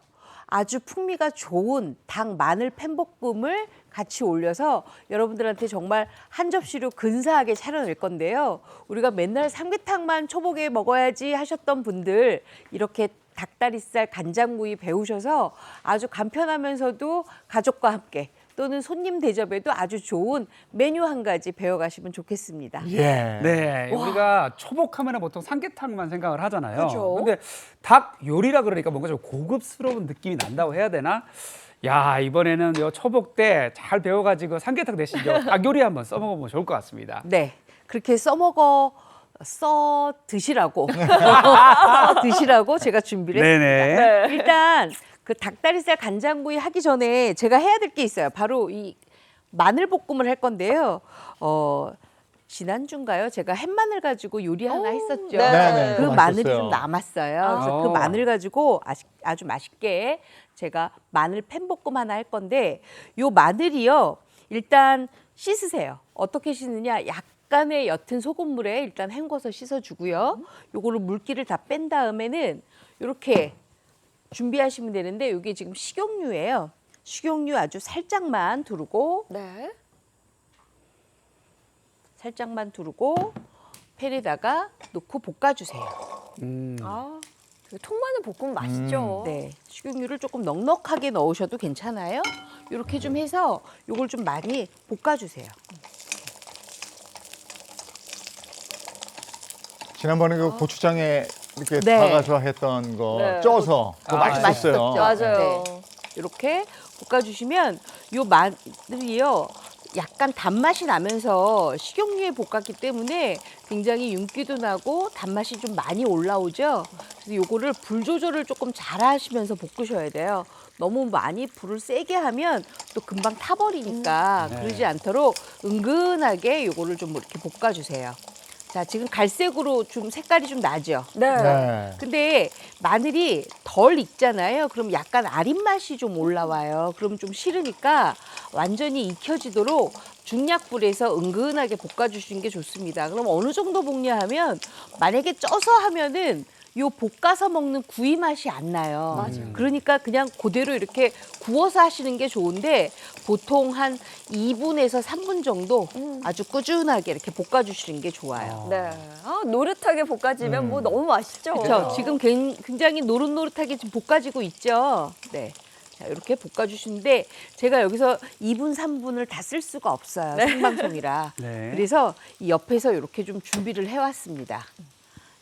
아주 풍미가 좋은 닭 마늘 팬볶음을 같이 올려서 여러분들한테 정말 한 접시로 근사하게 차려낼 건데요. 우리가 맨날 삼계탕만 초복에 먹어야지 하셨던 분들 이렇게 닭다리살 간장구이 배우셔서 아주 간편하면서도 가족과 함께 또는 손님 대접에도 아주 좋은 메뉴 한 가지 배워가시면 좋겠습니다. 예. 네, 우리가 초복하면 보통 삼계탕만 생각을 하잖아요. 그죠. 근데 닭 요리라 그러니까 뭔가 좀 고급스러운 느낌이 난다고 해야 되나? 야, 이번에는 요 초복 때 잘 배워가지고 삼계탕 대신 닭 요리 한번 써먹으면 좋을 것 같습니다. 네, 그렇게 써 드시라고 써 드시라고 제가 준비를 했습니다. 네네. 일단 그 닭다리살 간장구이 하기 전에 제가 해야 될 게 있어요. 바로 이 마늘 볶음을 할 건데요. 지난주인가요? 제가 햇마늘 가지고 요리 하나 했었죠. 네, 그 그거 마늘이 맛있었어요. 좀 남았어요. 그래서 그 마늘 가지고 아주 맛있게 제가 마늘 팬볶음 하나 할 건데 요 마늘이요. 일단 씻으세요. 어떻게 씻느냐? 약간의 옅은 소금물에 일단 헹궈서 씻어주고요. 요거를 물기를 다 뺀 다음에는 이렇게 준비하시면 되는데 이게 지금 식용유예요. 식용유 아주 살짝만 두르고 네. 살짝만 두르고 팬에다가 넣고 볶아주세요. 그 통마늘 볶음 맛있죠. 네, 식용유를 조금 넉넉하게 넣으셔도 괜찮아요. 이렇게 좀 해서 이걸 좀 많이 볶아주세요. 지난번에 그 고추장에 이렇게 네. 박아서 했던 거 네. 쪄서 그거 맛있었어요. 맞아요. 네. 이렇게 볶아주시면 요 마늘이요. 약간 단맛이 나면서 식용유에 볶았기 때문에 굉장히 윤기도 나고 단맛이 좀 많이 올라오죠. 그래서 요거를 불 조절을 조금 잘 하시면서 볶으셔야 돼요. 너무 많이 불을 세게 하면 또 금방 타버리니까 그러지 않도록 은근하게 요거를 좀 이렇게 볶아주세요. 자, 지금 갈색으로 좀 색깔이 좀 나죠. 네. 네. 근데 마늘이 덜 익잖아요. 그럼 약간 아린 맛이 좀 올라와요. 그럼 좀 싫으니까 완전히 익혀지도록 중약불에서 은근하게 볶아주시는 게 좋습니다. 그럼 어느 정도 볶냐 하면 만약에 쪄서 하면은 요 볶아서 먹는 구이 맛이 안 나요. 맞아요. 그러니까 그냥 그대로 이렇게 구워서 하시는 게 좋은데 보통 한 2분에서 3분 정도 아주 꾸준하게 이렇게 볶아주시는 게 좋아요. 네. 노릇하게 볶아지면 뭐 너무 맛있죠. 그렇죠. 지금 굉장히 노릇노릇하게 지금 볶아지고 있죠. 네. 자, 이렇게 볶아주시는데 제가 여기서 2분, 3분을 다 쓸 수가 없어요. 생방송이라. 네. 그래서 이 옆에서 이렇게 좀 준비를 해왔습니다.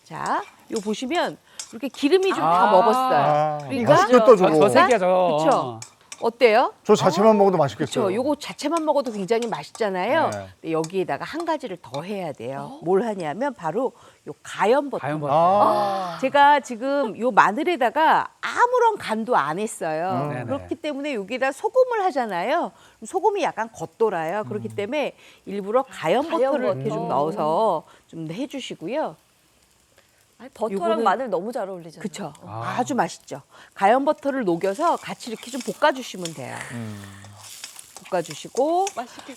자, 요 보시면 이렇게 기름이 좀 다 먹었어요. 그러니까 맛있겠다 저거. 저 색이야 저. 그렇죠. 어때요? 저 자체만 먹어도 맛있겠어요. 그렇죠. 요거 자체만 먹어도 굉장히 맛있잖아요. 네. 근데 여기에다가 한 가지를 더 해야 돼요. 뭘 하냐면 바로 요 가염버터. 가염버터. 아, 제가 지금 요 마늘에다가 아무런 간도 안 했어요. 네네. 그렇기 때문에 여기다 소금을 하잖아요. 그럼 소금이 약간 겉돌아요. 그렇기 때문에 일부러 가염버터를 이렇게 좀 넣어서 좀 해주시고요. 버터랑 요거는- 마늘 너무 잘 어울리잖아요. 그렇죠. 아주 맛있죠. 가염버터를 녹여서 같이 이렇게 좀 볶아주시면 돼요. 볶아주시고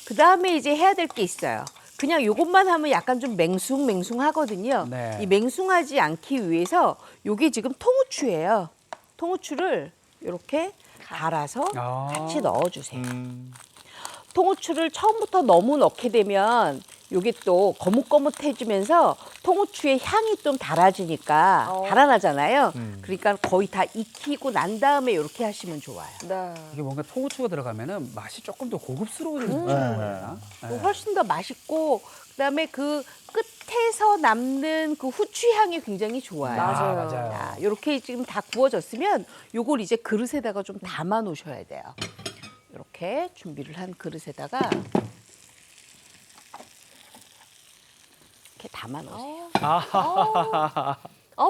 그 다음에 이제 해야 될 게 있어요. 그냥 요것만 하면 약간 좀 맹숭맹숭하거든요. 네. 이 맹숭하지 않기 위해서 요게 지금 통후추예요. 통후추를 이렇게 갈아서 같이 넣어주세요. 통후추를 처음부터 너무 넣게 되면 요게 또 거뭇거뭇해지면서 통후추의 향이 좀 달아지니까 달아나잖아요. 그러니까 거의 다 익히고 난 다음에 이렇게 하시면 좋아요. 네. 이게 뭔가 통후추가 들어가면은 맛이 조금 더 고급스러워지는 네. 거예요. 또 훨씬 더 맛있고 그다음에 그 끝에서 남는 그 후추 향이 굉장히 좋아요. 맞아요. 맞아요. 자, 이렇게 지금 다 구워졌으면 요걸 이제 그릇에다가 좀 담아 놓으셔야 돼요. 이렇게 준비를 한 그릇에다가 이렇게 담아 놓으세요.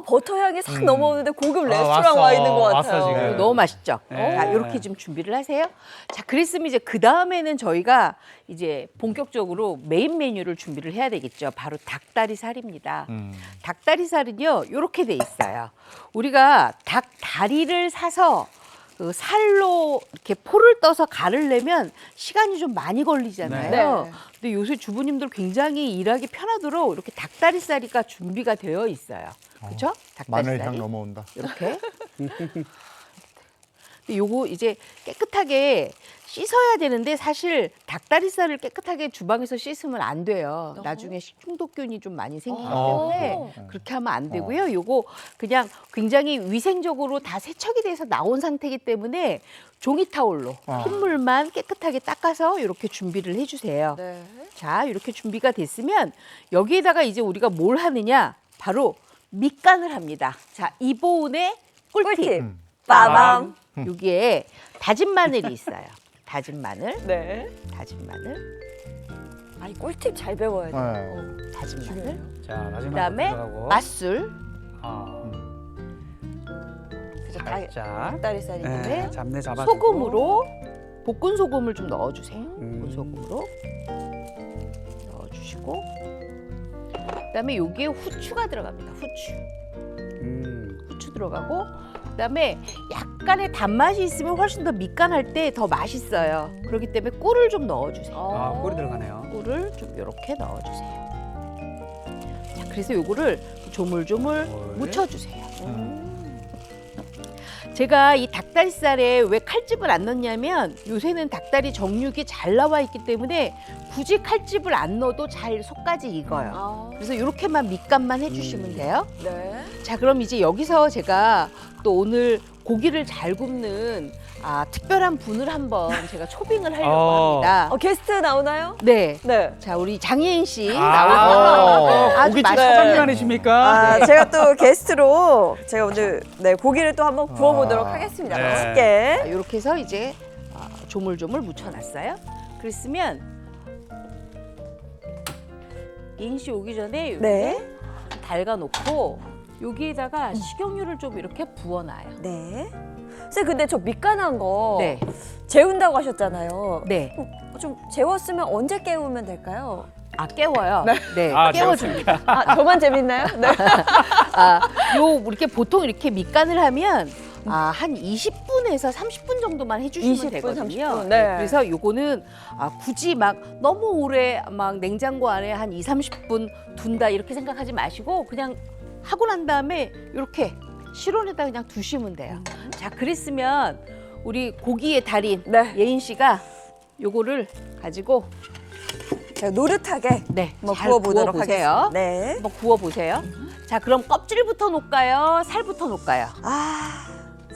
버터 향이 싹 넘어오는데 고급 레스토랑 왔어. 와 있는 것 왔어, 같아요. 지금. 너무 맛있죠? 네. 자, 이렇게 좀 준비를 하세요. 자, 그랬으면 이제 그 다음에는 저희가 이제 본격적으로 메인 메뉴를 준비를 해야 되겠죠. 바로 닭다리살입니다. 닭다리살은요, 이렇게 돼 있어요. 우리가 닭 다리를 사서 그 살로 이렇게 포를 떠서 갈을 내면 시간이 좀 많이 걸리잖아요. 네. 근데 요새 주부님들 굉장히 일하기 편하도록 이렇게 닭다리살이가 준비가 되어 있어요. 그렇죠? 마늘 향 닭다리살이 넘어온다. 이렇게. 근데 요거 이제 깨끗하게 씻어야 되는데 사실 닭다리살을 깨끗하게 주방에서 씻으면 안 돼요. 나중에 식중독균이 좀 많이 생기기 때문에 그렇게 하면 안 되고요. 요거 그냥 굉장히 위생적으로 다 세척이 돼서 나온 상태이기 때문에 종이 타올로 핏물만 깨끗하게 닦아서 이렇게 준비를 해주세요. 네. 자, 이렇게 준비가 됐으면 여기에다가 이제 우리가 뭘 하느냐? 바로 밑간을 합니다. 자, 이보은의 꿀팁. 빠밤. 여기에 다진 마늘이 있어요. 다진 마늘, 네. 다진 마늘, 아, 이 꿀팁 잘 배워야 돼요. 네. 다진 마늘. 자, 마지막으로 그다음에 들어가고. 맛술. 그래서 살짝. 닭다리살이 네, 잡내 잡아주고. 소금으로 볶은 소금을 좀 넣어주세요. 볶은 소금으로 넣어주시고, 그다음에 여기에 후추가 들어갑니다. 후추. 후추 들어가고, 그다음에 약간의 단맛이 있으면 훨씬 더 밑간할 때 더 맛있어요. 그렇기 때문에 꿀을 좀 넣어주세요. 아, 꿀이 들어가네요. 꿀을 좀 이렇게 넣어주세요. 자, 그래서 요거를 조물조물 묻혀주세요. 제가 이 닭다리살에 왜 칼집을 안 넣냐면 요새는 닭다리 정육이 잘 나와 있기 때문에 굳이 칼집을 안 넣어도 잘 속까지 익어요. 그래서 이렇게만 밑간만 해주시면 돼요. 네. 자, 그럼 이제 여기서 제가 또 오늘 고기를 잘 굽는 특별한 분을 한번 제가 초빙을 하려고 합니다. 게스트 나오나요? 네. 네. 자, 우리 장예인 씨 아, 나오셔서 아주 고깃집 맛있는 사장님 아니십니까? 아, 제가 또 게스트로 제가 오늘 고기를 또 한번 구워보도록 하겠습니다. 네. 맛있게. 이렇게 해서 이제 조물조물 묻혀놨어요. 그랬으면 예인 씨 오기 전에 이렇게 네. 달가놓고 여기에다가 식용유를 좀 이렇게 부어놔요. 네. 선생님, 근데 저 밑간한 거 네. 재운다고 하셨잖아요. 네. 좀 재웠으면 언제 깨우면 될까요? 깨워요. 네. 아, 깨워줍니다. 저만 재밌나요? 네. 이렇게 보통 이렇게 밑간을 하면 한 20분에서 30분 정도만 해주시면 20분, 되거든요. 30분, 네. 그래서 요거는 굳이 막 너무 오래 막 냉장고 안에 한 2, 30분 둔다 이렇게 생각하지 마시고 그냥 하고 난 다음에 이렇게 실온에다 그냥 두시면 돼요. 자, 그랬으면 우리 고기의 달인 네. 예인 씨가 요거를 가지고 제가 노릇하게 한번 잘 구워보도록 구워보세요. 하겠습니다. 네. 한번 구워보세요. 자, 그럼 껍질부터 놓을까요? 살부터 놓을까요?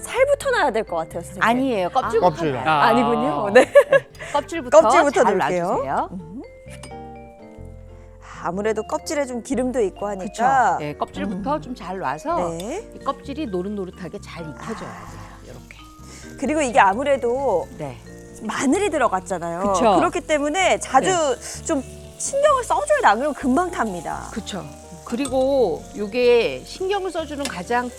살부터 놔야 될 것 같아요, 선생님. 아니에요. 껍질부터 껍질. 놔요. 아니군요. 네. 껍질부터 잘 넣을게요. 놔주세요. 아무래도 껍질에 좀 기름도 있고 그렇죠. 하니까. 네, 껍질부터 좀 잘 놔서 네. 이 껍질이 노릇노릇하게 잘 익혀져야 돼요. 이렇게. 그리고 이게 아무래도 네. 마늘이 들어갔잖아요. 그쵸. 그렇기 때문에 자주 좀 신경을 써줘야 돼. 안 그러면 금방 탑니다. 그렇죠. 그리고 이게 신경을 써주는 가장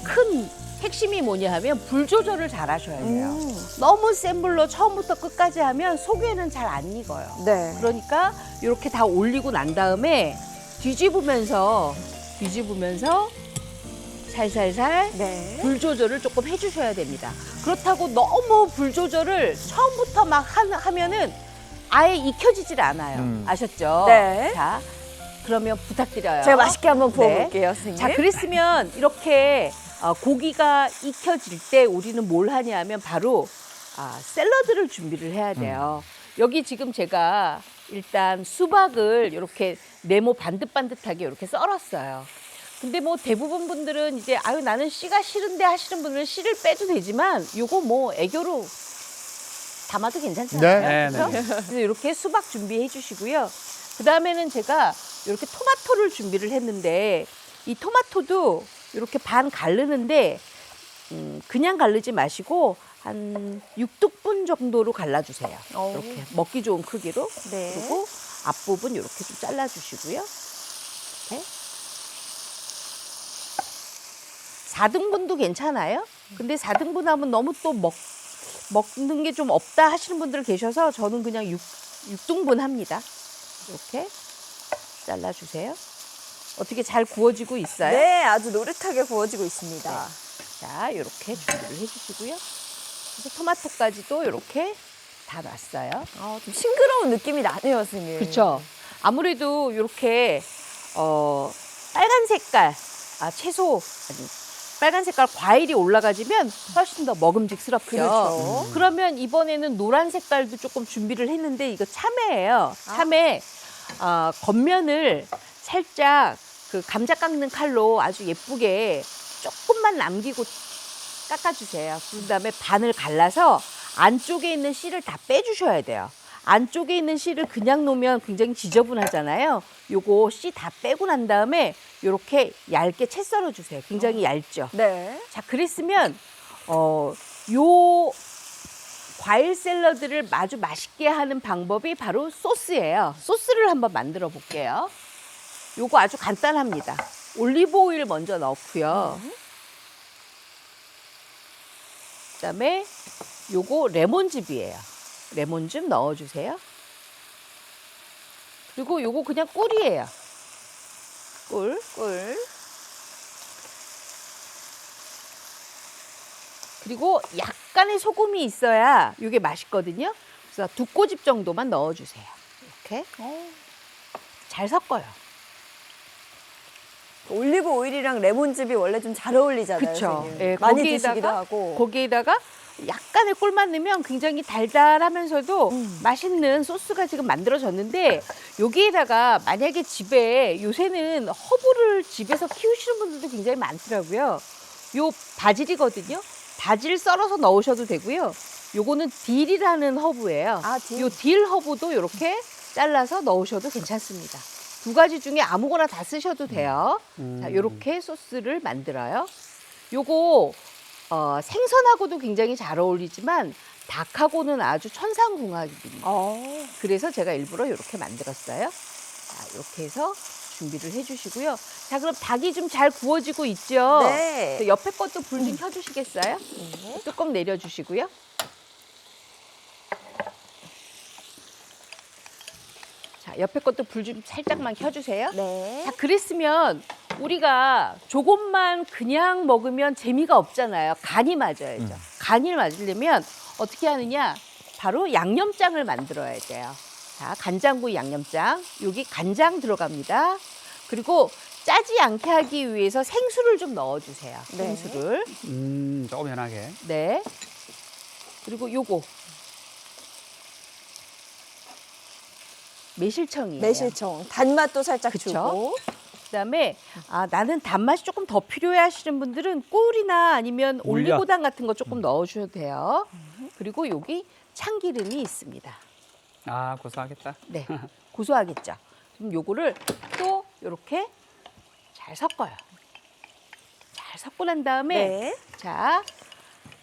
큰 핵심이 뭐냐 하면 불 조절을 잘 하셔야 돼요. 너무 센 불로 처음부터 끝까지 하면 속에는 잘 안 익어요. 네. 그러니까 이렇게 다 올리고 난 다음에 뒤집으면서 살살살 네. 불 조절을 조금 해주셔야 됩니다. 그렇다고 너무 불 조절을 처음부터 막 하면은 아예 익혀지질 않아요. 아셨죠? 네. 자, 그러면 부탁드려요. 제가 맛있게 한번 네. 구워볼게요, 선생님. 자, 그랬으면 이렇게 고기가 익혀질 때 우리는 뭘 하냐면 바로 샐러드를 준비를 해야 돼요. 여기 지금 제가 일단 수박을 이렇게 네모 반듯반듯하게 이렇게 썰었어요. 근데 뭐 대부분 분들은 이제 나는 씨가 싫은데 하시는 분들은 씨를 빼도 되지만 요거 뭐 애교로 담아도 괜찮잖아요. 네. 그렇죠? 그래서 이렇게 수박 준비해 주시고요. 그다음에는 제가 이렇게 토마토를 준비를 했는데 이 토마토도 이렇게 반 갈르는데 그냥 갈르지 마시고 한 6등분 정도로 갈라주세요. 이렇게 먹기 좋은 크기로. 네. 그리고 앞부분 이렇게 좀 잘라주시고요. 이렇게. 4등분도 괜찮아요. 근데 4등분 하면 너무 또 먹는 게 좀 없다 하시는 분들 계셔서 저는 그냥 6등분 합니다. 이렇게 잘라주세요. 어떻게 잘 구워지고 있어요? 네, 아주 노릇하게 구워지고 있습니다. 자, 이렇게 준비를 해주시고요. 그래서 토마토까지도 이렇게 다 놨어요. 좀 싱그러운 느낌이 나네요, 선생님. 그렇죠. 아무래도 이렇게 빨간 색깔 채소 아니 빨간 색깔 과일이 올라가지면 훨씬 더 먹음직스럽죠. 그렇죠. 그러면 이번에는 노란 색깔도 조금 준비를 했는데 이거 참외예요. 참외 겉면을 살짝 그 감자 깎는 칼로 아주 예쁘게 조금만 남기고 깎아주세요. 그다음에 반을 갈라서 안쪽에 있는 씨를 다 빼주셔야 돼요. 안쪽에 있는 씨를 그냥 놓으면 굉장히 지저분하잖아요. 요거 씨 다 빼고 난 다음에 이렇게 얇게 채 썰어 주세요. 굉장히 얇죠. 네. 자, 그랬으면 요 과일 샐러드를 아주 맛있게 하는 방법이 바로 소스예요. 소스를 한번 만들어 볼게요. 요거 아주 간단합니다. 올리브 오일 먼저 넣고요. 그다음에 요거 레몬즙이에요. 레몬즙 넣어주세요. 그리고 요거 그냥 꿀이에요. 꿀. 그리고 약간의 소금이 있어야 이게 맛있거든요. 그래서 2꼬집 정도만 넣어주세요. 이렇게 잘 섞어요. 올리브 오일이랑 레몬즙이 원래 좀 잘 어울리잖아요. 그렇죠. 선생님. 예, 많이 드시기도 하고. 거기에다가 약간의 꿀만 넣으면 굉장히 달달하면서도 맛있는 소스가 지금 만들어졌는데 여기에다가 만약에 집에 요새는 허브를 집에서 키우시는 분들도 굉장히 많더라고요. 요 바질이거든요. 바질 썰어서 넣으셔도 되고요. 요거는 딜이라는 허브예요. 딜. 요 딜 허브도 이렇게 잘라서 넣으셔도 괜찮습니다. 2가지 중에 아무거나 다 쓰셔도 돼요. 자, 요렇게 소스를 만들어요. 요거 생선하고도 굉장히 잘 어울리지만 닭하고는 아주 천상궁합입니다. 그래서 제가 일부러 이렇게 만들었어요. 자, 이렇게 해서 준비를 해주시고요. 자, 그럼 닭이 좀 잘 구워지고 있죠? 네. 옆에 것도 불 좀 켜주시겠어요? 뚜껑 내려주시고요. 자, 옆에 것도 불 좀 살짝만 켜주세요. 네. 자, 그랬으면 우리가 조금만 그냥 먹으면 재미가 없잖아요. 간이 맞아야죠. 간이 맞으려면 어떻게 하느냐? 바로 양념장을 만들어야 돼요. 자, 간장구이 양념장. 여기 간장 들어갑니다. 그리고 짜지 않게 하기 위해서 생수를 좀 넣어주세요. 네. 생수를. 조금 연하게. 네. 그리고 요거. 매실청이에요. 매실청. 단맛도 살짝 그쵸? 주고. 그다음에 나는 단맛이 조금 더 필요해 하시는 분들은 꿀이나 아니면 물엿. 올리고당 같은 거 조금 넣어주셔도 돼요. 그리고 여기 참기름이 있습니다. 고소하겠다. 네, 고소하겠죠. 그럼 요거를 또 이렇게 잘 섞어요. 잘 섞고 난 다음에 네. 자,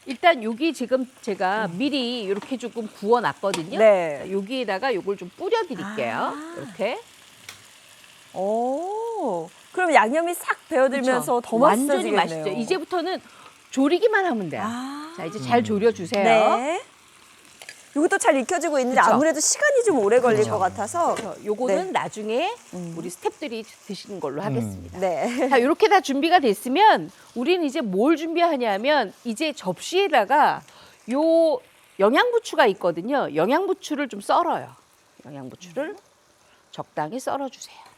일단 여기 지금 제가 미리 이렇게 조금 구워놨거든요. 네. 자, 여기에다가 요걸 좀 뿌려드릴게요. 이렇게. 그럼 양념이 싹 배어들면서 더 완전히 맛있어지겠네요. 맛있죠. 이제부터는 조리기만 하면 돼요. 자, 이제 잘 졸여주세요. 네. 이것도 잘 익혀지고 있는데 그쵸? 아무래도 시간이 좀 오래 걸릴 것 같아서. 요거는 네. 나중에 우리 스태프들이 드시는 걸로 하겠습니다. 네. 자, 이렇게 다 준비가 됐으면 우리는 이제 뭘 준비하냐면 이제 접시에다가 요 영양부추가 있거든요. 영양부추를 좀 썰어요. 영양부추를 적당히 썰어주세요.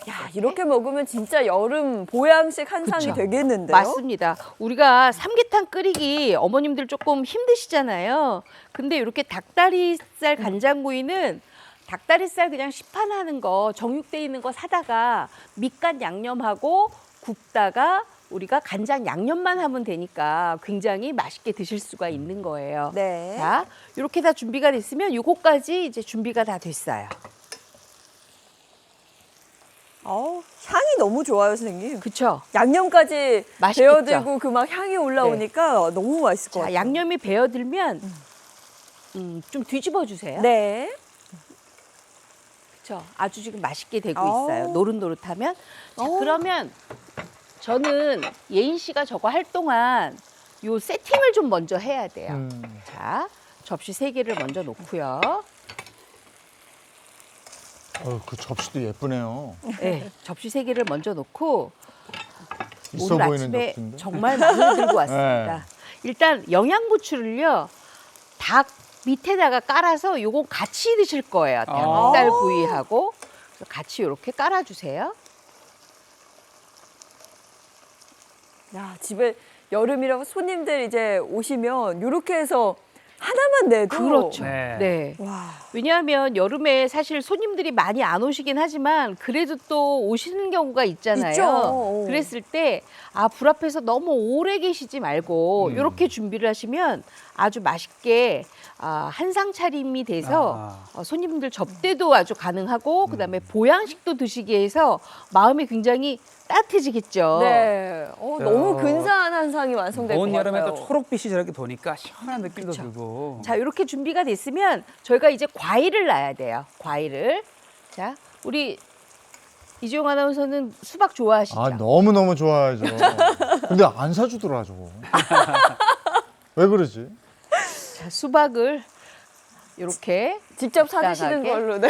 야, 이렇게 먹으면 진짜 여름 보양식 한상이 그쵸? 되겠는데요? 맞습니다. 우리가 삼계탕 끓이기 어머님들 조금 힘드시잖아요. 근데 이렇게 닭다리살 간장구이는 닭다리살 그냥 시판하는 거 정육돼 있는 거 사다가 밑간 양념하고 굽다가 우리가 간장 양념만 하면 되니까 굉장히 맛있게 드실 수가 있는 거예요. 네. 자, 이렇게 다 준비가 됐으면 요거까지 이제 준비가 다 됐어요. 향이 너무 좋아요, 선생님. 그쵸? 양념까지 맛있겠죠? 배어들고 그 막 향이 올라오니까 너무 맛있을 것 자, 같아요. 양념이 배어들면 좀 뒤집어 주세요. 네. 그렇죠. 아주 지금 맛있게 되고 아우. 있어요. 노릇노릇하면. 자, 그러면 저는 예인 씨가 저거 할 동안 요 세팅을 좀 먼저 해야 돼요. 자, 접시 3개를 먼저 놓고요. 그 접시도 예쁘네요. 네, 접시 3개를 먼저 놓고 있어 오늘 보이는 아침에 접시인데? 정말 많이 들고 왔습니다. 네. 일단 영양부추를요. 닭 밑에다가 깔아서 요거 같이 드실 거예요. 닭달 구이하고 그래서 같이 이렇게 깔아주세요. 야, 집에 여름이라고 손님들 이제 오시면 이렇게 해서 하나만 내도 그렇죠. 네. 네. 와. 왜냐하면 여름에 사실 손님들이 많이 안 오시긴 하지만 그래도 또 오시는 경우가 있잖아요. 있죠. 그랬을 때 불 앞에서 너무 오래 계시지 말고 이렇게 준비를 하시면 아주 맛있게 한 상 차림이 돼서 손님들 접대도 아주 가능하고 그다음에 보양식도 드시게 해서 마음이 굉장히 따뜻해지겠죠. 네. 너무 근사한 한 상이 완성될 것 온 같아요. 여름에 또 초록빛이 저렇게 도니까 시원한 느낌도 들고. 자, 이렇게 준비가 됐으면 저희가 이제 과일을 놔야 돼요. 과일을. 자, 우리 이주영 아나운서는 수박 좋아하시죠? 아, 너무너무 좋아하죠. 근데 안 사주더라, 저거. 왜 그러지? 자, 수박을 이렇게 직접 사주시는 적당하게. 걸로. 네.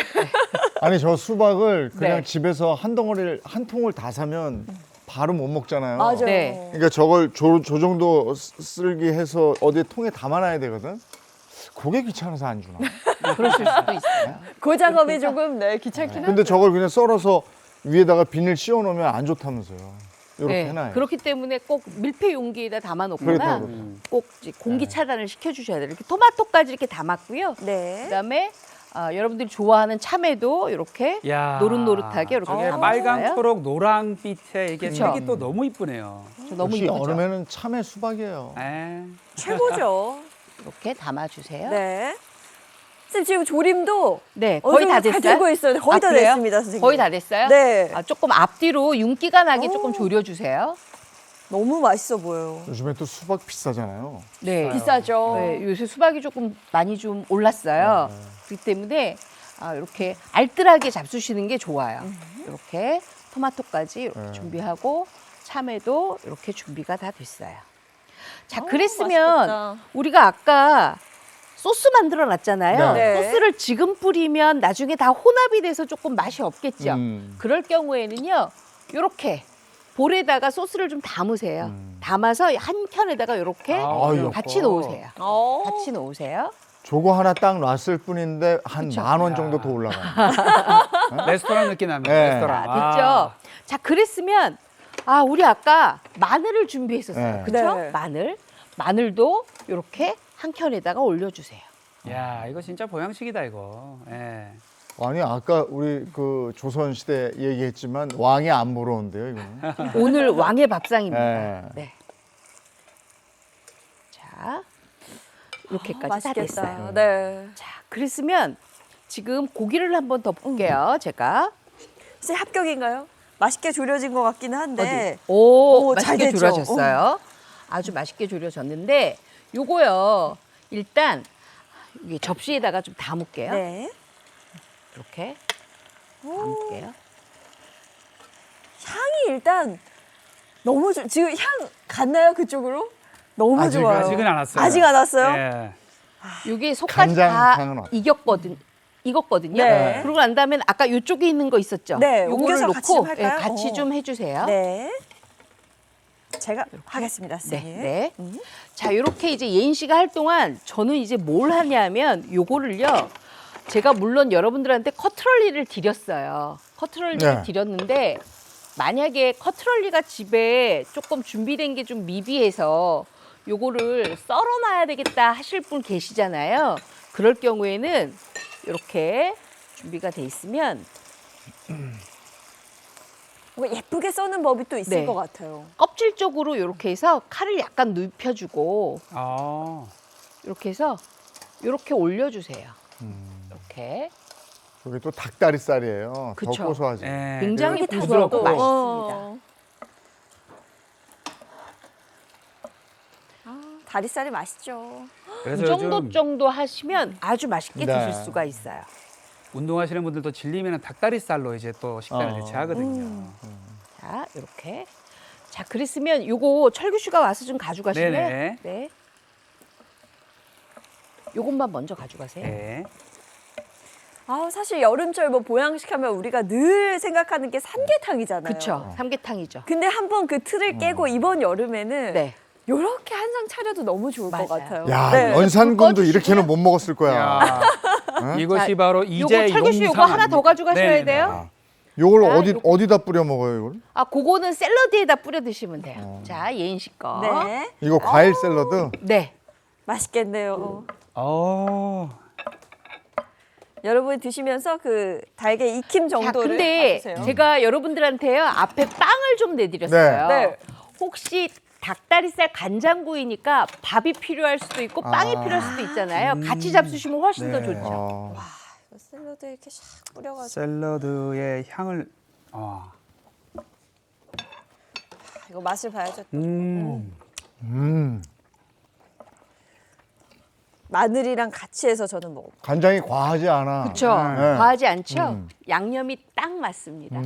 아니, 저 수박을 그냥 네. 집에서 한 덩어리를, 한 통을 다 사면 바로 못 먹잖아요. 맞아요. 네. 그러니까 저걸 저 정도 쓸기 해서 어디에 통에 담아놔야 되거든? 그게 귀찮아서 안 주나? 그러실 수도 있어요. 그 작업이 조금 귀찮긴 근데 한데. 저걸 그냥 썰어서 위에다가 비닐 씌워 놓으면 안 좋다면서요. 이렇게 네, 해놔요. 그렇기 때문에 꼭 밀폐 용기에다 담아놓거나 그렇다고. 꼭 이제 공기 차단을 시켜주셔야 돼요. 이렇게 토마토까지 이렇게 담았고요. 네. 그다음에 여러분들이 좋아하는 참외도 이렇게 야, 노릇노릇하게 이렇게 저게 담았어요. 빨강, 초록, 노랑빛에 이게 그쵸. 색이 또 너무 이쁘네요. 너무 역시 이쁘죠. 여름에는 참외 수박이에요. 에. 최고죠. 이렇게 담아주세요. 네. 선생님 지금 조림도 네, 어느 거의 다 정도 잘 됐어요. 되고 있어요. 거의 다 그래요? 됐습니다, 선생님. 거의 다 됐어요? 네. 조금 앞뒤로 윤기가 나게 조금 졸여주세요. 너무 맛있어 보여요. 요즘에 또 수박 비싸잖아요. 네. 비싸죠. 네, 요새 수박이 조금 많이 좀 올랐어요. 그렇기 때문에 이렇게 알뜰하게 잡수시는 게 좋아요. 이렇게 토마토까지 이렇게 준비하고 참외도 이렇게 준비가 다 됐어요. 자, 그랬으면 맛있겠다. 우리가 아까 소스 만들어 놨잖아요. 네. 소스를 지금 뿌리면 나중에 다 혼합이 돼서 조금 맛이 없겠죠. 그럴 경우에는요, 이렇게 볼에다가 소스를 좀 담으세요. 담아서 한 켠에다가 이렇게 아유, 같이 놓으세요. 어. 같이 놓으세요. 저거 하나 딱 놨을 뿐인데 한 그쵸. 10,000원 정도 더 올라가요. 레스토랑 느낌 납니다. 네. 레스토랑. 됐죠? 자, 그랬으면 우리 아까 마늘을 준비했었어요. 네. 그렇죠? 네. 마늘도 이렇게 한 켠에다가 올려주세요. 야, 이거 진짜 보양식이다 이거. 예. 아니, 아까 우리 그 조선시대 얘기했지만 왕이 안 부러운데요, 이거는. 오늘 왕의 밥상입니다. 네. 네. 자, 이렇게까지 다 맛있겠다. 됐어요. 네. 자, 그랬으면 지금 고기를 한번 더 볼게요. 제가. 선생님 합격인가요? 맛있게 조려진 것 같기는 한데. 오, 잘 맛있게 됐죠? 졸여졌어요. 아주 맛있게 졸여졌는데 요거요. 일단 여기 접시에다가 좀 담을게요. 네. 이렇게 담을게요. 향이 일단 너무 지금 향 갔나요 그쪽으로? 너무 아직은- 좋아요. 아직은 안 왔어요. 아직 안 왔어요? 예. 요게 속까지 간장 다 향은 왔어요. 익었거든요. 네. 그러고 난 다음에 아까 이쪽에 있는 거 있었죠? 네, 요거를 옮겨서 같이 좀 놓고 할까요? 같이 좀 해주세요. 네. 제가 하겠습니다, 선생님. 네. 자, 이렇게 이제 예인 씨가 할 동안 저는 이제 뭘 하냐면 요거를요. 제가 물론 여러분들한테 커트럴리를 드렸어요. 커트럴리를 네. 드렸는데 만약에 커트럴리가 집에 조금 준비된 게 좀 미비해서 요거를 썰어놔야 되겠다 하실 분 계시잖아요. 그럴 경우에는 이렇게 준비가 돼 있으면 뭔가 예쁘게 써는 법이 또 있을 네. 것 같아요. 껍질 쪽으로 이렇게 해서 칼을 약간 눕혀주고 아. 이렇게 해서 이렇게 올려주세요. 이렇게 저게 또 닭다리살이에요. 그쵸. 더 고소하지. 예. 굉장히 여기 다 부드럽고 들어가고. 맛있습니다. 다리살이 맛있죠. 그래서 이 정도 요즘 정도 하시면 아주 맛있게 네. 드실 수가 있어요. 운동하시는 분들도 질리면 닭다리살로 이제 또 식단을 어. 대체하거든요. 자, 이렇게. 자, 그랬으면 요거 철규 씨가 와서 좀 가져가실래요? 네네. 네. 요것만 먼저 가져가세요. 네. 사실 여름철 뭐 보양식 하면 우리가 늘 생각하는 게 삼계탕이잖아요. 그렇죠. 삼계탕이죠. 근데 한번 그 틀을 깨고 이번 여름에는 네. 요렇게 한 상 차려도 너무 좋을 것 맞아요. 같아요. 야, 네. 연산군도 이렇게는 못 먹었을 거야. 야, 이것이 바로 이제 요거 철규 씨 요거 용상 하나 더 가져가셔야 네네네. 돼요. 요걸 자, 어디다 뿌려 먹어요, 이걸? 그거는 샐러드에다 뿌려 드시면 돼요. 자, 예인 씨 거. 네. 이거 과일 샐러드? 네. 맛있겠네요. 여러분 드시면서 그 달걀 익힘 자, 정도를 근데 봐주세요. 제가 여러분들한테요 앞에 빵을 좀 내드렸어요. 네. 네. 혹시 닭다리살 간장구이니까 밥이 필요할 수도 있고 빵이 필요할 수도 있잖아요. 같이 잡수시면 훨씬 더 좋죠. 샐러드 이렇게 샥 뿌려가지고 샐러드의 향을 이거 맛을 봐야죠. 마늘이랑 같이 해서 저는 먹어. 간장이 과하지 않아. 그렇죠. 네. 과하지 않죠. 양념이 딱 맞습니다.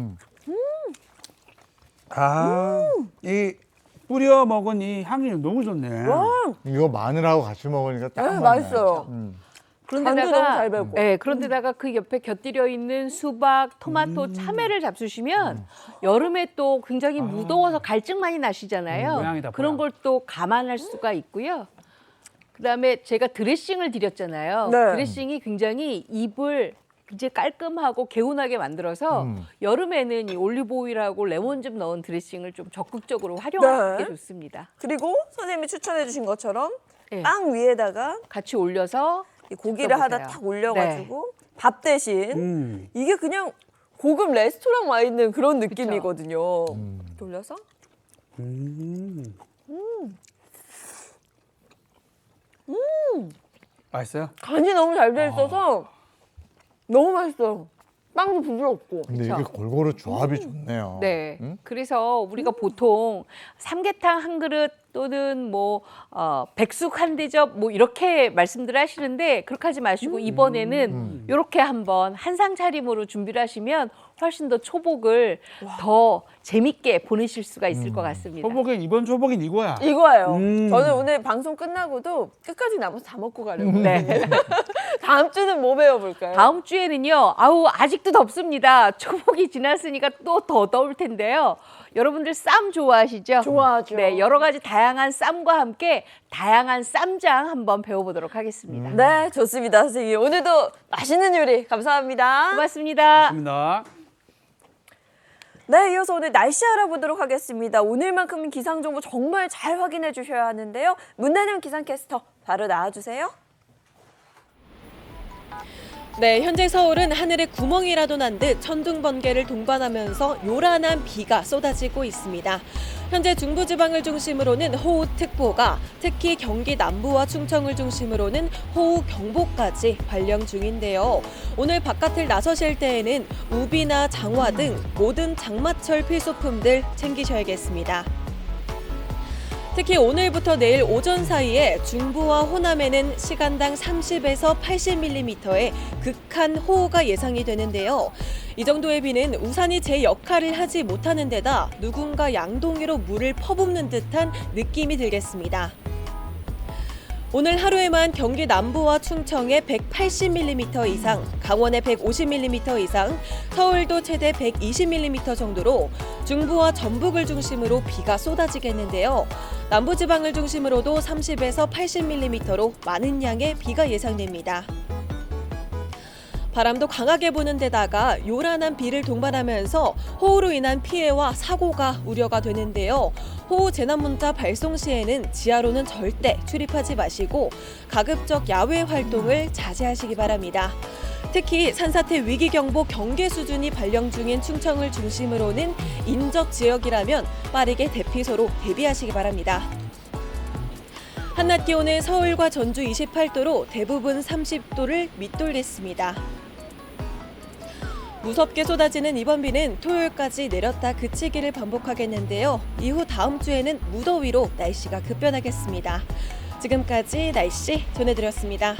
이 뿌려 먹은 이 향이 너무 좋네. 이거 마늘하고 같이 먹으니까 딱 맞네. 맛있어요. 간도 너무 잘 배고. 네, 그런데다가 그 옆에 곁들여 있는 수박, 토마토, 참외를 잡수시면 여름에 또 굉장히 무더워서 갈증 많이 나시잖아요. 모양이다, 그런 걸 또 감안할 수가 있고요. 그다음에 제가 드레싱을 드렸잖아요. 네. 드레싱이 굉장히 입을 이제 깔끔하고 개운하게 만들어서 여름에는 이 올리브 오일하고 레몬즙 넣은 드레싱을 좀 적극적으로 활용하는 게 좋습니다. 그리고 선생님이 추천해 주신 것처럼 네. 빵 위에다가 같이 올려서 이 고기를 하나 드셔보세요. 탁 올려가지고 밥 대신 이게 그냥 고급 레스토랑 와 있는 그런 느낌이거든요. 이렇게 올려서 맛있어요? 간이 너무 잘 돼 있어서 너무 맛있어요. 빵도 부드럽고. 근데 이게 골고루 조합이 좋네요. 네. 그래서 우리가 보통 삼계탕 한 그릇 또는 뭐 백숙 한 대접 뭐 이렇게 말씀들 하시는데 그렇게 하지 마시고 이번에는 이렇게 한번 한상 차림으로 준비를 하시면 훨씬 더 초복을 더 재밌게 보내실 수가 있을 것 같습니다. 이번 초복은 이거야. 이거예요. 저는 오늘 방송 끝나고도 끝까지 남아서 다 먹고 가려고. 네. 다음 주는 뭐 배워볼까요? 다음 주에는요. 아직도 덥습니다. 초복이 지났으니까 또 더 더울 텐데요. 여러분들 쌈 좋아하시죠? 좋아하죠. 네, 여러 가지 다양한 쌈과 함께 다양한 쌈장 한번 배워보도록 하겠습니다. 네, 좋습니다, 선생님. 오늘도 맛있는 요리 감사합니다. 고맙습니다. 고맙습니다. 네, 이어서 오늘 날씨 알아보도록 하겠습니다. 오늘만큼은 기상정보 정말 잘 확인해 주셔야 하는데요. 문단영 기상캐스터 바로 나와주세요. 네, 현재 서울은 하늘에 구멍이라도 난 듯 천둥 번개를 동반하면서 요란한 비가 쏟아지고 있습니다. 현재 중부지방을 중심으로는 호우특보가, 특히 경기 남부와 충청을 중심으로는 호우경보까지 발령 중인데요. 오늘 바깥을 나서실 때에는 우비나 장화 등 모든 장마철 필수품들 챙기셔야겠습니다. 특히 오늘부터 내일 오전 사이에 중부와 호남에는 시간당 30에서 80mm의 극한 호우가 예상이 되는데요. 이 정도의 비는 우산이 제 역할을 하지 못하는 데다 누군가 양동이로 물을 퍼붓는 듯한 느낌이 들겠습니다. 오늘 하루에만 경기 남부와 충청에 180mm 이상, 강원에 150mm 이상, 서울도 최대 120mm 정도로 중부와 전북을 중심으로 비가 쏟아지겠는데요. 남부지방을 중심으로도 30에서 80mm로 많은 양의 비가 예상됩니다. 바람도 강하게 부는 데다가 요란한 비를 동반하면서 호우로 인한 피해와 사고가 우려가 되는데요. 호우 재난문자 발송 시에는 지하로는 절대 출입하지 마시고 가급적 야외 활동을 자제하시기 바랍니다. 특히 산사태 위기경보 경계 수준이 발령 중인 충청을 중심으로는 인적 지역이라면 빠르게 대피소로 대비하시기 바랍니다. 한낮 기온은 서울과 전주 28도로 대부분 30도를 밑돌겠습니다. 무섭게 쏟아지는 이번 비는 토요일까지 내렸다 그치기를 반복하겠는데요. 이후 다음 주에는 무더위로 날씨가 급변하겠습니다. 지금까지 날씨 전해드렸습니다.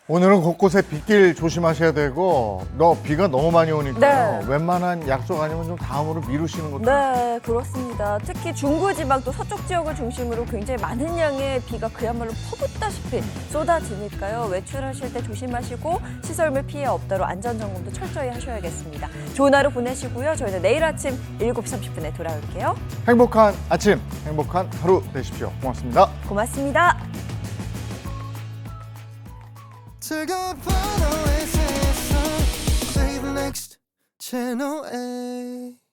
오늘은 곳곳에 빗길 조심하셔야 되고 비가 너무 많이 오니까요. 네. 웬만한 약속 아니면 좀 다음으로 미루시는 것도 네, 그렇습니다. 특히 중부지방 또 서쪽 지역을 중심으로 굉장히 많은 양의 비가 그야말로 퍼붓다시피 쏟아지니까요. 외출하실 때 조심하시고 시설물 피해 없도록 안전점검도 철저히 하셔야겠습니다. 좋은 하루 보내시고요. 저희는 내일 아침 7시 30분에 돌아올게요. 행복한 아침, 행복한 하루 되십시오. 고맙습니다. 고맙습니다. 즐거운 밤 오아시스 Save the next channel A